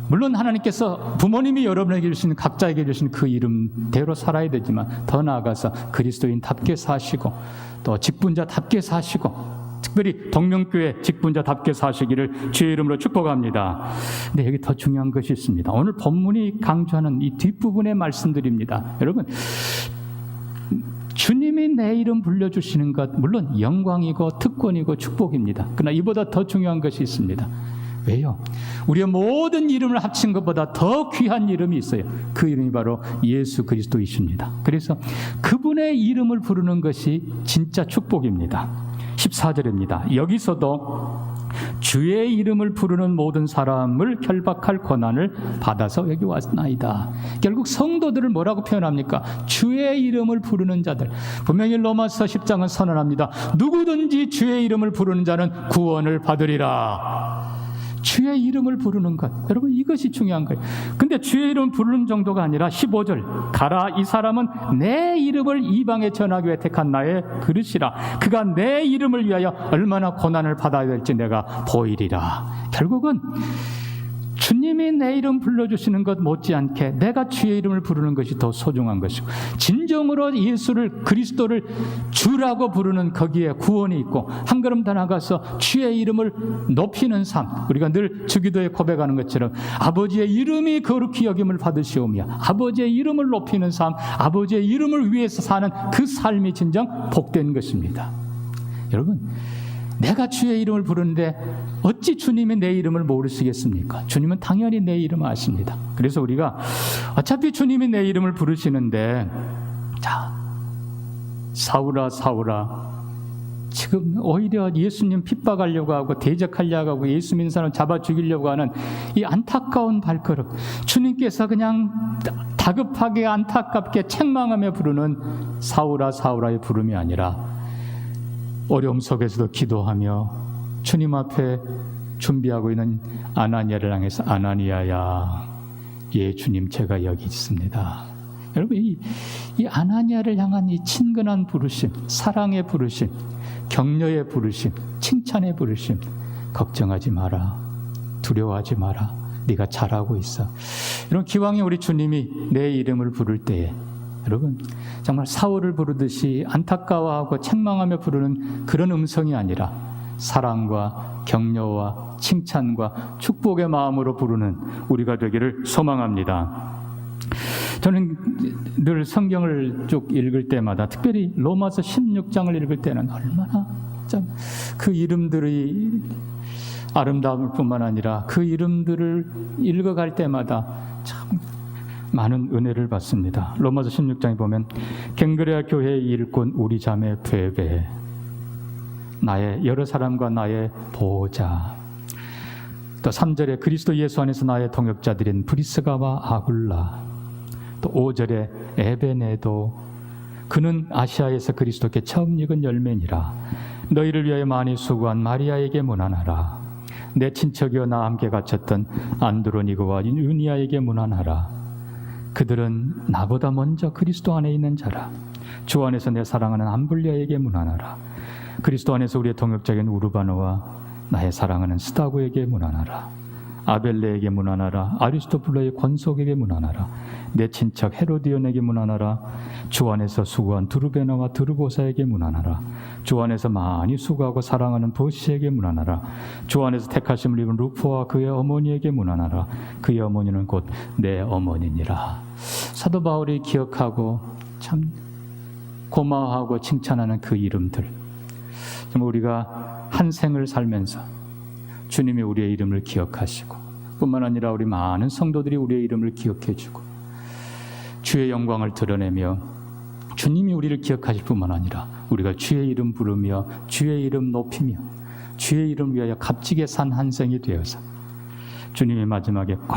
물론 하나님께서 부모님이 여러분에게 주신, 각자에게 주신 그 이름대로 살아야 되지만, 더 나아가서 그리스도인답게 사시고 또 직분자답게 사시고, 특별히 동명교회 직분자답게 사시기를 주의 이름으로 축복합니다. 근데 여기 더 중요한 것이 있습니다. 오늘 본문이 강조하는 이 뒷부분의 말씀들입니다. 여러분, 주님이 내 이름 불려주시는 것, 물론 영광이고 특권이고 축복입니다. 그러나 이보다 더 중요한 것이 있습니다. 왜요? 우리의 모든 이름을 합친 것보다 더 귀한 이름이 있어요. 그 이름이 바로 예수 그리스도이십니다. 그래서 그분의 이름을 부르는 것이 진짜 축복입니다. 14절입니다. 여기서도 주의 이름을 부르는 모든 사람을 결박할 권한을 받아서 여기 왔나이다. 결국 성도들을 뭐라고 표현합니까? 주의 이름을 부르는 자들. 분명히 로마서 10장은 선언합니다. 누구든지 주의 이름을 부르는 자는 구원을 받으리라. 주의 이름을 부르는 것. 여러분, 이것이 중요한 거예요. 근데 주의 이름 부르는 정도가 아니라 15절, 가라, 이 사람은 내 이름을 이방에 전하기 위해 택한 나의 그릇이라. 그가 내 이름을 위하여 얼마나 고난을 받아야 될지 내가 보이리라. 결국은 주님이 내 이름 불러주시는 것 못지않게 내가 주의 이름을 부르는 것이 더 소중한 것이고, 진정으로 예수를, 그리스도를 주라고 부르는 거기에 구원이 있고, 한 걸음 더 나가서 주의 이름을 높이는 삶, 우리가 늘 주기도에 고백하는 것처럼 아버지의 이름이 거룩히 여김을 받으시오며 아버지의 이름을 높이는 삶, 아버지의 이름을 위해서 사는 그 삶이 진정 복된 것입니다. 여러분, 내가 주의 이름을 부르는데 어찌 주님이 내 이름을 모르시겠습니까? 주님은 당연히 내 이름을 아십니다. 그래서 우리가 어차피 주님이 내 이름을 부르시는데, 자, 사울아 사울아, 지금 오히려 예수님 핍박하려고 하고 대적하려고 하고 예수 믿는 사람 잡아 죽이려고 하는 이 안타까운 발걸음, 주님께서 그냥 다급하게 안타깝게 책망하며 부르는 사울아 사울아의 부름이 아니라 어려움 속에서도 기도하며 주님 앞에 준비하고 있는 아나니아를 향해서, 아나니아야, 예 주님, 제가 여기 있습니다. 여러분, 이 아나니아를 향한 이 친근한 부르심, 사랑의 부르심, 격려의 부르심, 칭찬의 부르심, 걱정하지 마라, 두려워하지 마라, 네가 잘하고 있어. 이런 기왕에 우리 주님이 내 이름을 부를 때에 여러분, 정말 사울을 부르듯이 안타까워하고 책망하며 부르는 그런 음성이 아니라 사랑과 격려와 칭찬과 축복의 마음으로 부르는 우리가 되기를 소망합니다. 저는 늘 성경을 쭉 읽을 때마다, 특별히 로마서 16장을 읽을 때는 얼마나 참 그 이름들이 아름다울 뿐만 아니라 그 이름들을 읽어갈 때마다 참 많은 은혜를 받습니다. 로마서 16장에 보면 갱그레아 교회의 일꾼 우리 자매 베베, 나의 여러 사람과 나의 보호자, 또 3절에 그리스도 예수 안에서 나의 동역자들인 브리스가와 아굴라, 또 5절에 에베네도, 그는 아시아에서 그리스도께 처음 익은 열매니라. 너희를 위하여 많이 수고한 마리아에게 문안하라. 내 친척이여 나 함께 갇혔던 안드로니고와 유니아에게 문안하라. 그들은 나보다 먼저 그리스도 안에 있는 자라. 주 안에서 내 사랑하는 암블리아에게 문안하라. 그리스도 안에서 우리의 동역자인 우르바노와 나의 사랑하는 스다고에게 문안하라. 아벨레에게 문안하라. 아리스토블로의 권속에게 문안하라. 내 친척 헤로디온에게 문안하라. 주 안에서 수고한 두르베나와 드르보사에게 문안하라. 주 안에서 많이 수고하고 사랑하는 버시에게 문안하라. 주 안에서 택하심을 입은 루포와 그의 어머니에게 문안하라. 그의 어머니는 곧 내 어머니니라. 사도 바울이 기억하고 참 고마워하고 칭찬하는 그 이름들, 정말 우리가 한 생을 살면서 주님이 우리의 이름을 기억하시고, 뿐만 아니라 우리 많은 성도들이 우리의 이름을 기억해주고 주의 영광을 드러내며 주님이 우리를 기억하실 뿐만 아니라 우리가 주의 이름 부르며 주의 이름 높이며 주의 이름 위하여 값지게 산 한 생이 되어서 주님이 마지막에 꼭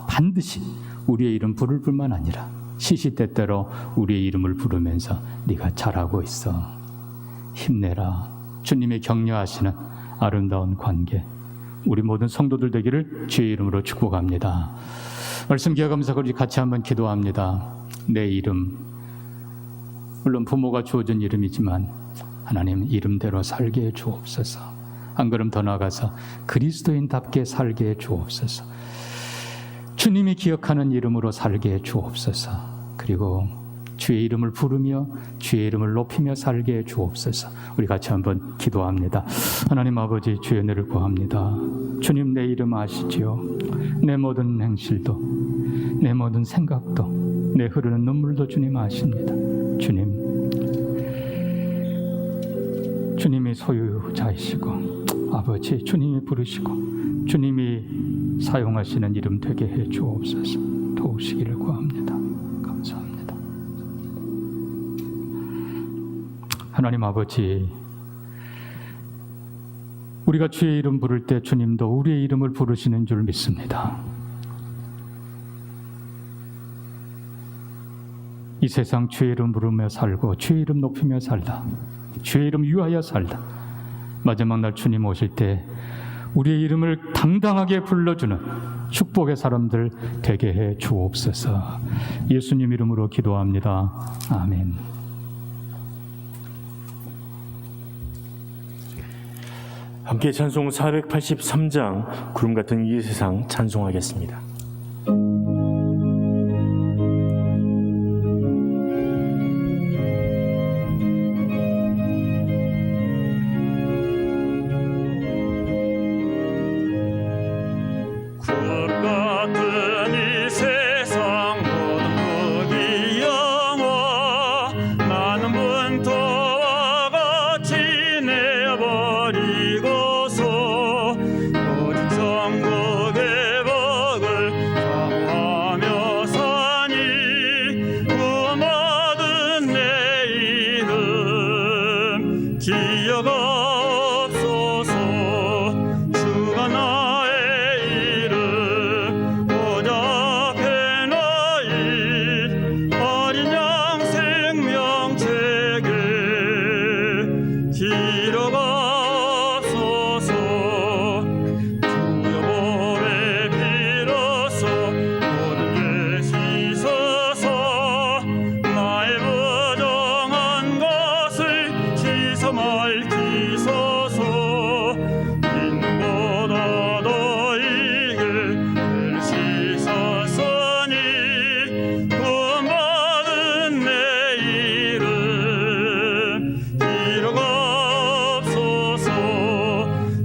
반드시 우리의 이름 부를 뿐만 아니라 시시때때로 우리의 이름을 부르면서 네가 잘하고 있어, 힘내라, 주님이 격려하시는 아름다운 관계, 우리 모든 성도들 되기를 주의 이름으로 축복합니다. 말씀 기억하면서 우리 같이 한번 기도합니다. 내 이름, 물론 부모가 주어준 이름이지만 하나님 이름대로 살게 해 주옵소서. 한 걸음 더 나아가서 그리스도인답게 살게 해 주옵소서. 주님이 기억하는 이름으로 살게 해 주옵소서. 그리고 주의 이름을 부르며 주의 이름을 높이며 살게 해 주옵소서. 우리 같이 한번 기도합니다. 하나님 아버지, 주의 은혜를 구합니다. 주님, 내 이름 아시지요? 내 모든 행실도, 내 모든 생각도, 내 흐르는 눈물도 주님 아십니다. 주님이 소유자이시고 아버지, 주님이 부르시고 주님이 사용하시는 이름 되게 해 주옵소서. 도우시기를 구합니다. 감사합니다. 하나님 아버지, 우리가 주의 이름 부를 때 주님도 우리의 이름을 부르시는 줄 믿습니다. 이 세상 주의 이름 부르며 살고 주의 이름 높이며 살다, 주의 이름 위하여 살다, 마지막 날 주님 오실 때 우리의 이름을 당당하게 불러주는 축복의 사람들 되게 해 주옵소서. 예수님 이름으로 기도합니다. 아멘. 함께 찬송 483장 구름 같은 이 세상 찬송하겠습니다. 구름 같은 이 세상 모든 무기 영화 많은 분토와 같이 내버리고서 오직 천국의 복을 사모하며 사니 그 모든 내 이름 기억없소서. 주가 나의 이름 보잡해나이 어린 양 생명책에 기록하소서. 주여 보배 빌어서 모든 죄 씻어서 나의 부정한 것을 씻어 말기소서. 인보다 더 이길 죄를 씻었으니 구원받은 내 이름 기록하소서.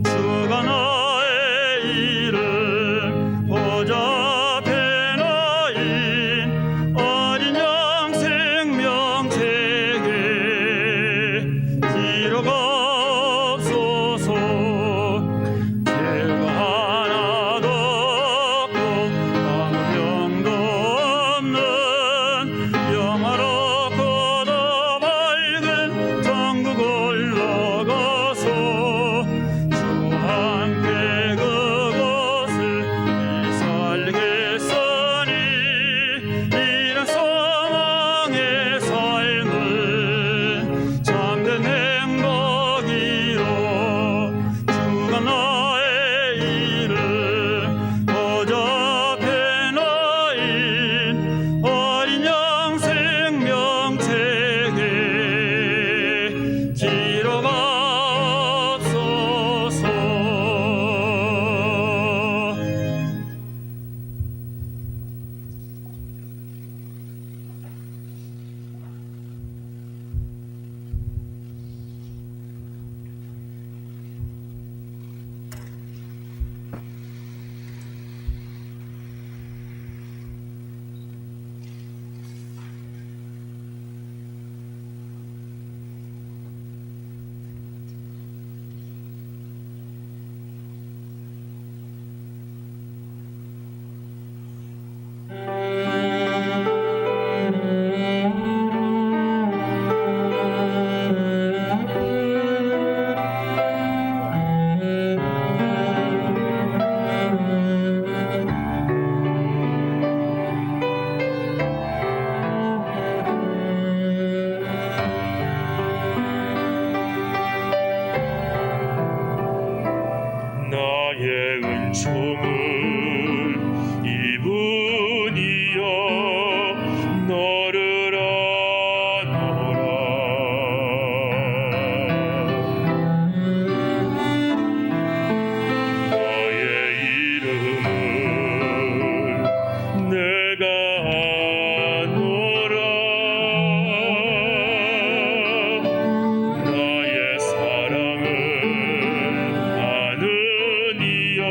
주가 나의 이름 보잡해나인 어린 양 생명책에 기록하소서. 죄가 하나도 없고 아무 병도 없는 영화롭고 더 밝은 천국 올라가서 주와 함께 그곳을 살리겠으니 이런 소망의 삶은 참된 행복이요. 주가 나의 이름 보잡해나인 어린 양 생명책에 기록하소서. 나의 은총을 이분이여 너를 아노라. 나의 이름을 내가 아노라. 나의 사랑을 아는 이여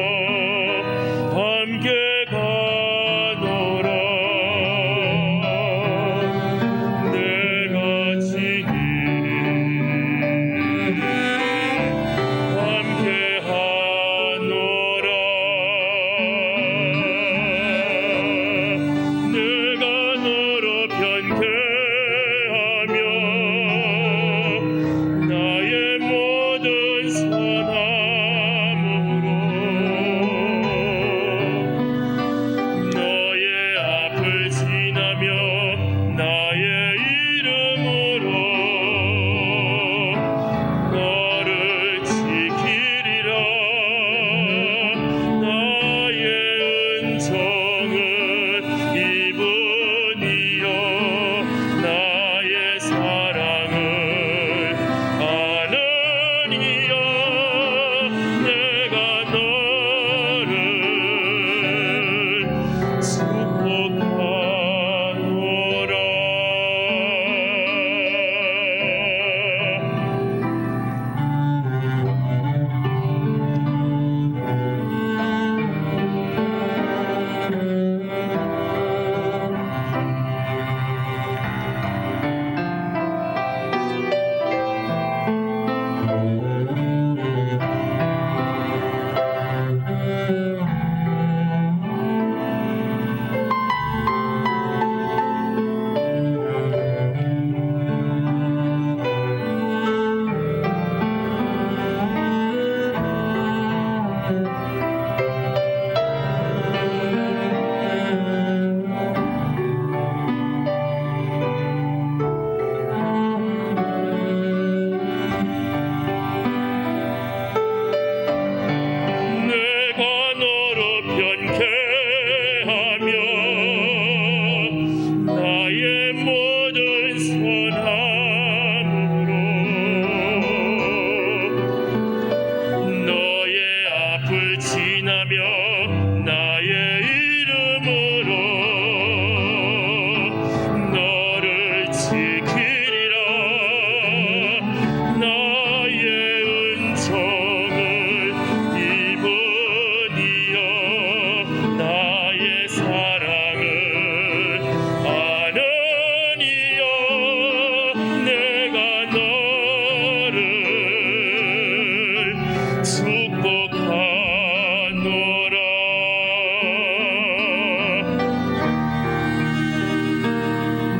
축복하노라.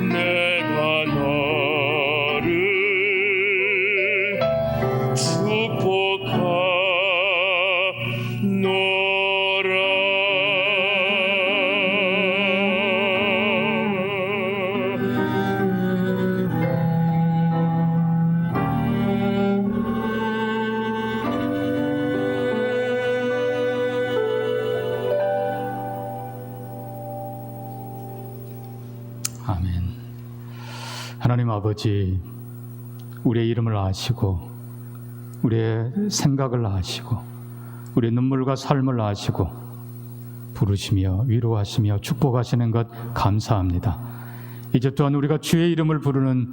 내가 너를 아멘. 하나님 아버지, 우리의 이름을 아시고 우리의 생각을 아시고 우리의 눈물과 삶을 아시고 부르시며 위로하시며 축복하시는 것 감사합니다. 이제 또한 우리가 주의 이름을 부르는,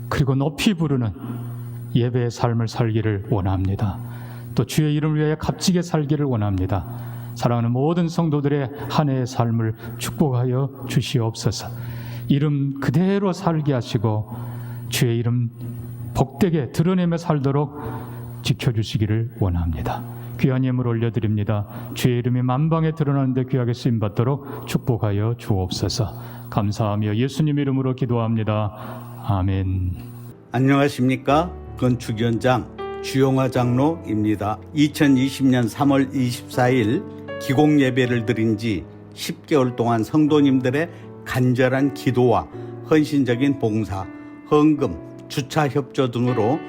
그리고 높이 부르는 예배의 삶을 살기를 원합니다. 또 주의 이름을 위하여 값지게 살기를 원합니다. 사랑하는 모든 성도들의 한 해의 삶을 축복하여 주시옵소서. 이름 그대로 살게 하시고 주의 이름 복되게 드러내며 살도록 지켜주시기를 원합니다. 귀한 예물 올려드립니다. 주의 이름이 만방에 드러나는데 귀하게 쓰임받도록 축복하여 주옵소서. 감사하며 예수님 이름으로 기도합니다. 아멘. 안녕하십니까? 건축위원장 주용화 장로입니다. 2020년 3월 24일 기공 예배를 드린 지 10개월 동안 성도님들의 간절한 기도와 헌신적인 봉사, 헌금, 주차 협조 등으로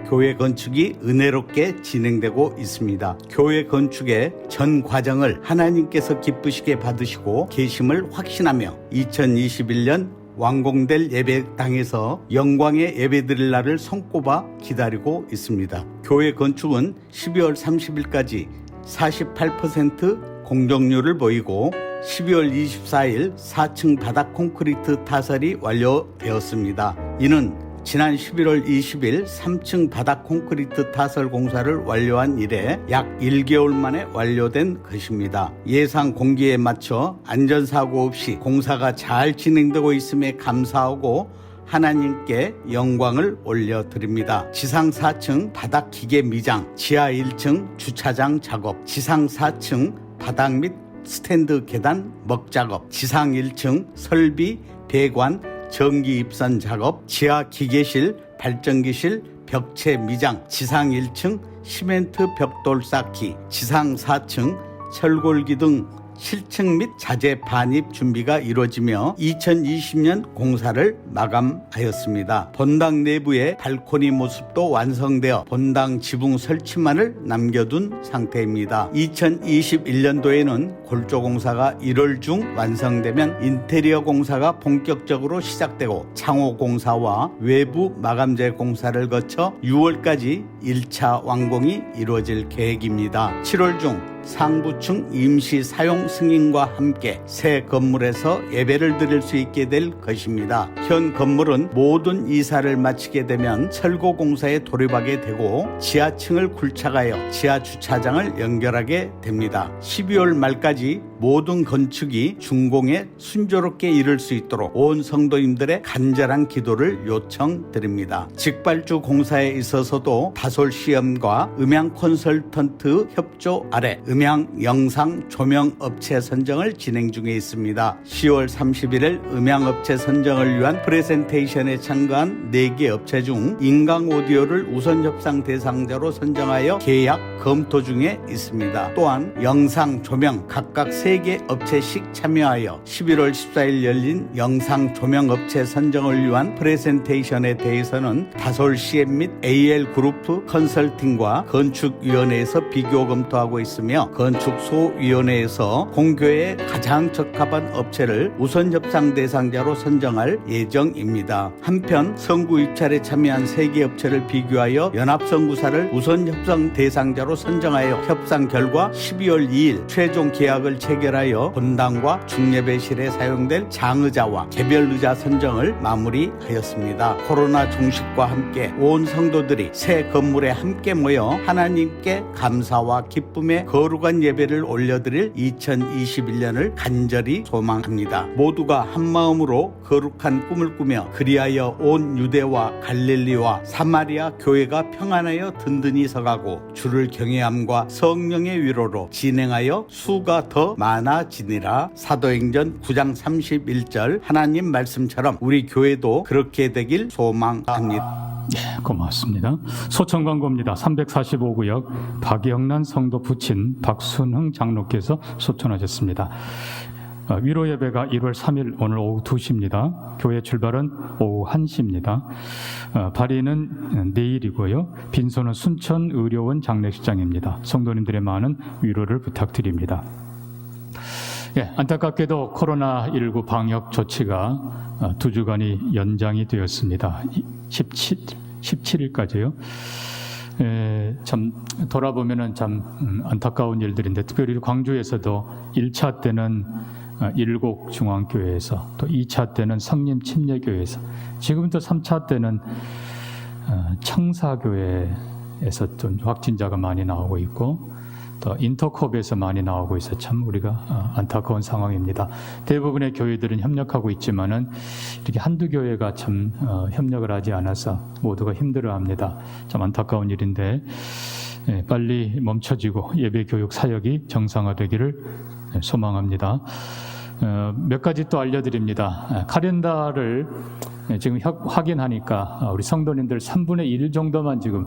교회 건축이 은혜롭게 진행되고 있습니다. 교회 건축의 전 과정을 하나님께서 기쁘시게 받으시고 계심을 확신하며 2021년 완공될 예배당에서 영광의 예배드릴 날을 손꼽아 기다리고 있습니다. 교회 건축은 12월 30일까지 48% 공정률을 보이고 12월 24일 4층 바닥 콘크리트 타설이 완료되었습니다. 이는 지난 11월 20일 3층 바닥 콘크리트 타설 공사를 완료한 이래 약 1개월 만에 완료된 것입니다. 예상 공기에 맞춰 안전사고 없이 공사가 잘 진행되고 있음에 감사하고 하나님께 영광을 올려드립니다. 지상 4층 바닥 기계 미장, 지하 1층 주차장 작업, 지상 4층 바닥 및 스탠드 계단 먹 작업, 지상 1층 설비, 배관, 전기 입선 작업, 지하 기계실, 발전기실, 벽체 미장, 지상 1층 시멘트 벽돌 쌓기, 지상 4층 철골기 등 실층 및 자재 반입 준비가 이루어지며 2020년 공사를 마감하였습니다. 본당 내부의 발코니 모습도 완성되어 본당 지붕 설치만을 남겨둔 상태입니다. 2021년도에는 골조 공사가 1월 중 완성되면 인테리어 공사가 본격적으로 시작되고 창호 공사와 외부 마감재 공사를 거쳐 6월까지 1차 완공이 이루어질 계획입니다. 7월 중 상부층 임시 사용 승인과 함께 새 건물에서 예배를 드릴 수 있게 될 것입니다. 현 건물은 모든 이사를 마치게 되면 철거 공사에 돌입하게 되고 지하층을 굴착하여 지하 주차장을 연결하게 됩니다. 12월 말까지 모든 건축이 준공에 순조롭게 이룰 수 있도록 온 성도님들의 간절한 기도를 요청드립니다. 직발주 공사에 있어서도 다솔 시험과 음향 콘설턴트 협조 아래 음향, 영상, 조명 업체 선정을 진행 중에 있습니다. 10월 31일 음향 업체 선정을 위한 프레젠테이션에 참가한 4개 업체 중 인강 오디오를 우선 협상 대상자로 선정하여 계약 검토 중에 있습니다. 또한 영상, 조명 각각 3개 업체씩 참여하여 11월 14일 열린 영상 조명 업체 선정을 위한 프레젠테이션에 대해서는 다솔 CM 및 AL 그룹 컨설팅과 건축위원회에서 비교 검토하고 있으며 건축소위원회에서 공교에 가장 적합한 업체를 우선 협상 대상자로 선정할 예정입니다. 한편 선구 입찰에 참여한 3개 업체를 비교하여 연합선구사를 우선 협상 대상자로 선정하여 협상 결과 12월 2일 최종 계약을 체결하여 본당과 중예배실에 사용될 장의자와 개별의자 선정을 마무리하였습니다. 코로나 종식과 함께 온 성도들이 새 건물에 함께 모여 하나님께 감사와 기쁨의 거룩한 예배를 올려드릴 2021년을 간절히 소망합니다. 모두가 한마음으로 거룩한 꿈을 꾸며 그리하여 온 유대와 갈릴리와 사마리아 교회가 평안하여 든든히 서가고 주를 경외함과 성령의 위로로 진행하여 수가 더 많아지니라. 사도행전 9장 31절 하나님 말씀처럼 우리 교회도 그렇게 되길 소망합니다. 고맙습니다. 소청 광고입니다. 345구역 박영란 성도 부친 박순흥 장로께서 소천하셨습니다. 위로 예배가 1월 3일 오늘 오후 2시입니다. 교회 출발은 오후 1시입니다. 발인은 내일이고요. 빈소는 순천의료원 장례식장입니다. 성도님들의 많은 위로를 부탁드립니다. 안타깝게도 코로나19 방역 조치가 2주간이 연장이 되었습니다. 17일까지요. 참 돌아보면은 참 안타까운 일들인데, 특별히 광주에서도 1차 때는 일곡중앙교회에서, 또 2차 때는 성림침례교회에서, 지금 또 3차 때는 청사교회에서 좀 확진자가 많이 나오고 있고, 또 인터컵에서 많이 나오고 있어 참 우리가 안타까운 상황입니다. 대부분의 교회들은 협력하고 있지만은 이렇게 한두 교회가 참 협력을 하지 않아서 모두가 힘들어합니다. 참 안타까운 일인데 빨리 멈춰지고 예배 교육 사역이 정상화되기를 소망합니다. 몇 가지 또 알려드립니다. 카렌다를 지금 확인하니까 우리 성도님들 3분의 1 정도만 지금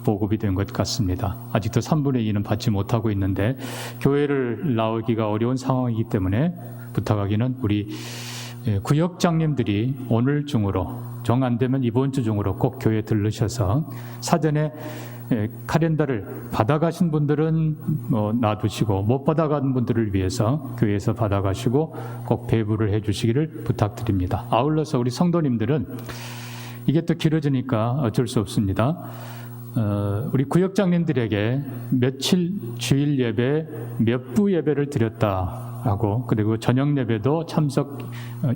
보급이 된 것 같습니다. 아직도 3분의 2는 받지 못하고 있는데, 교회를 나오기가 어려운 상황이기 때문에 부탁하기는 우리 구역장님들이 오늘 중으로, 정 안 되면 이번 주 중으로 꼭 교회에 들르셔서 사전에 카렌다를 받아가신 분들은 놔두시고, 못 받아간 분들을 위해서 교회에서 받아가시고 꼭 배부를 해주시기를 부탁드립니다. 아울러서 우리 성도님들은 이게 또 길어지니까 어쩔 수 없습니다. 우리 구역장님들에게 며칠 주일 예배 몇 부 예배를 드렸다라고, 그리고 저녁 예배도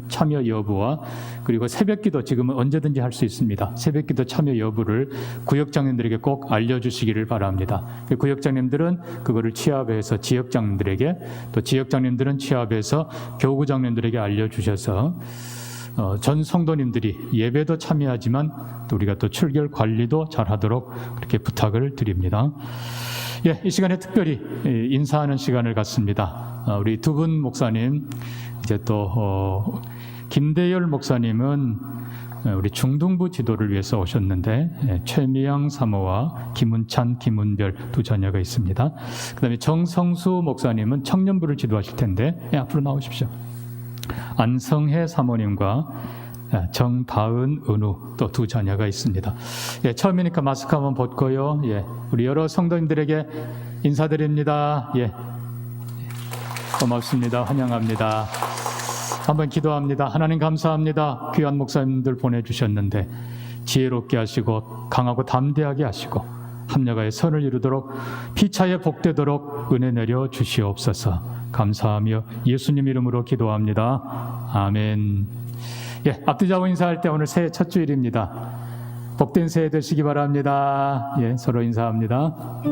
참여 여부와, 그리고 새벽기도 지금은 언제든지 할 수 있습니다. 새벽기도 참여 여부를 구역장님들에게 꼭 알려주시기를 바랍니다. 구역장님들은 그거를 취합해서 지역장님들에게, 또 지역장님들은 취합해서 교구장님들에게 알려주셔서 전 성도님들이 예배도 참여하지만 또 우리가 또 출결 관리도 잘하도록 그렇게 부탁을 드립니다. 이 시간에 특별히 인사하는 시간을 갖습니다. 우리 두 분 목사님, 이제 또 김대열 목사님은 우리 중등부 지도를 위해서 오셨는데, 최미양 사모와 김은찬, 김은별 두 자녀가 있습니다. 그다음에 정성수 목사님은 청년부를 지도하실 텐데 앞으로 나오십시오. 안성혜 사모님과 정다은, 은우 또 두 자녀가 있습니다. 처음이니까 마스크 한번 벗고요. 우리 여러 성도님들에게 인사드립니다. 고맙습니다. 환영합니다. 한번 기도합니다. 하나님 감사합니다. 귀한 목사님들 보내주셨는데 지혜롭게 하시고 강하고 담대하게 하시고 합력하여 선을 이루도록 피차에 복되도록 은혜 내려 주시옵소서. 감사하며 예수님 이름으로 기도합니다. 아멘. 앞뒤좌우 인사할 때 오늘 새해 첫 주일입니다. 복된 새해 되시기 바랍니다. 서로 인사합니다.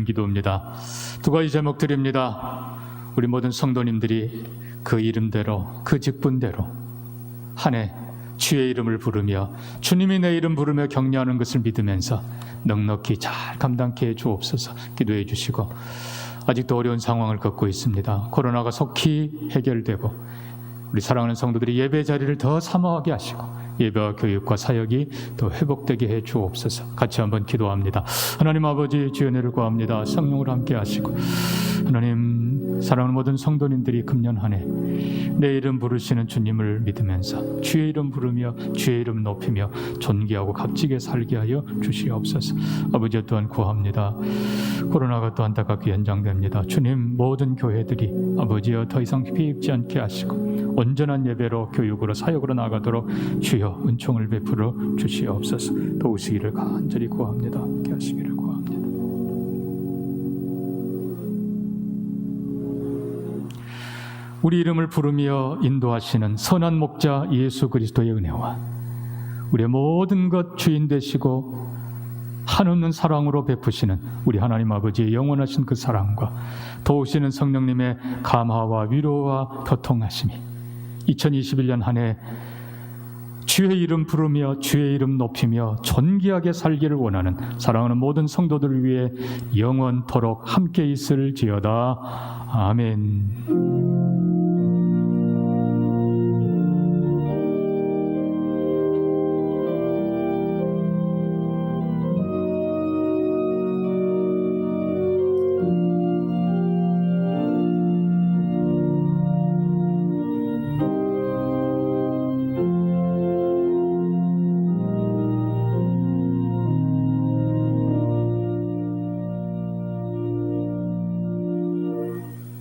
기도입니다. 두 가지 제목 드립니다. 우리 모든 성도님들이 그 이름대로, 그 직분대로 한 해 주의 이름을 부르며 주님이 내 이름 부르며 격려하는 것을 믿으면서 넉넉히 잘 감당케 해 주옵소서. 기도해 주시고, 아직도 어려운 상황을 겪고 있습니다. 코로나가 속히 해결되고 우리 사랑하는 성도들이 예배 자리를 더 사모하게 하시고 예배와 교육과 사역이 더 회복되게 해 주옵소서. 같이 한번 기도합니다. 하나님 아버지, 주의 은혜를 구합니다. 성령을 함께 하시고, 하나님 사랑하는 모든 성도님들이 금년 한 해 내 이름 부르시는 주님을 믿으면서 주의 이름 부르며 주의 이름 높이며 존귀하고 값지게 살게 하여 주시옵소서. 아버지, 또한 구합니다. 코로나가 또 안타깝게 연장됩니다. 주님, 모든 교회들이 아버지여 더 이상 피해 입지 않게 하시고 온전한 예배로 교육으로 사역으로 나가도록 주여 은총을 베풀어 주시옵소서. 도우시기를 간절히 구합니다. 함께 하시기를 구합니다. 우리 이름을 부르며 인도하시는 선한 목자 예수 그리스도의 은혜와 우리의 모든 것 주인 되시고 한없는 사랑으로 베푸시는 우리 하나님 아버지의 영원하신 그 사랑과 도우시는 성령님의 감화와 위로와 교통하심이 2021년 한 해 주의 이름 부르며 주의 이름 높이며 존귀하게 살기를 원하는 사랑하는 모든 성도들을 위해 영원토록 함께 있을지어다. 아멘.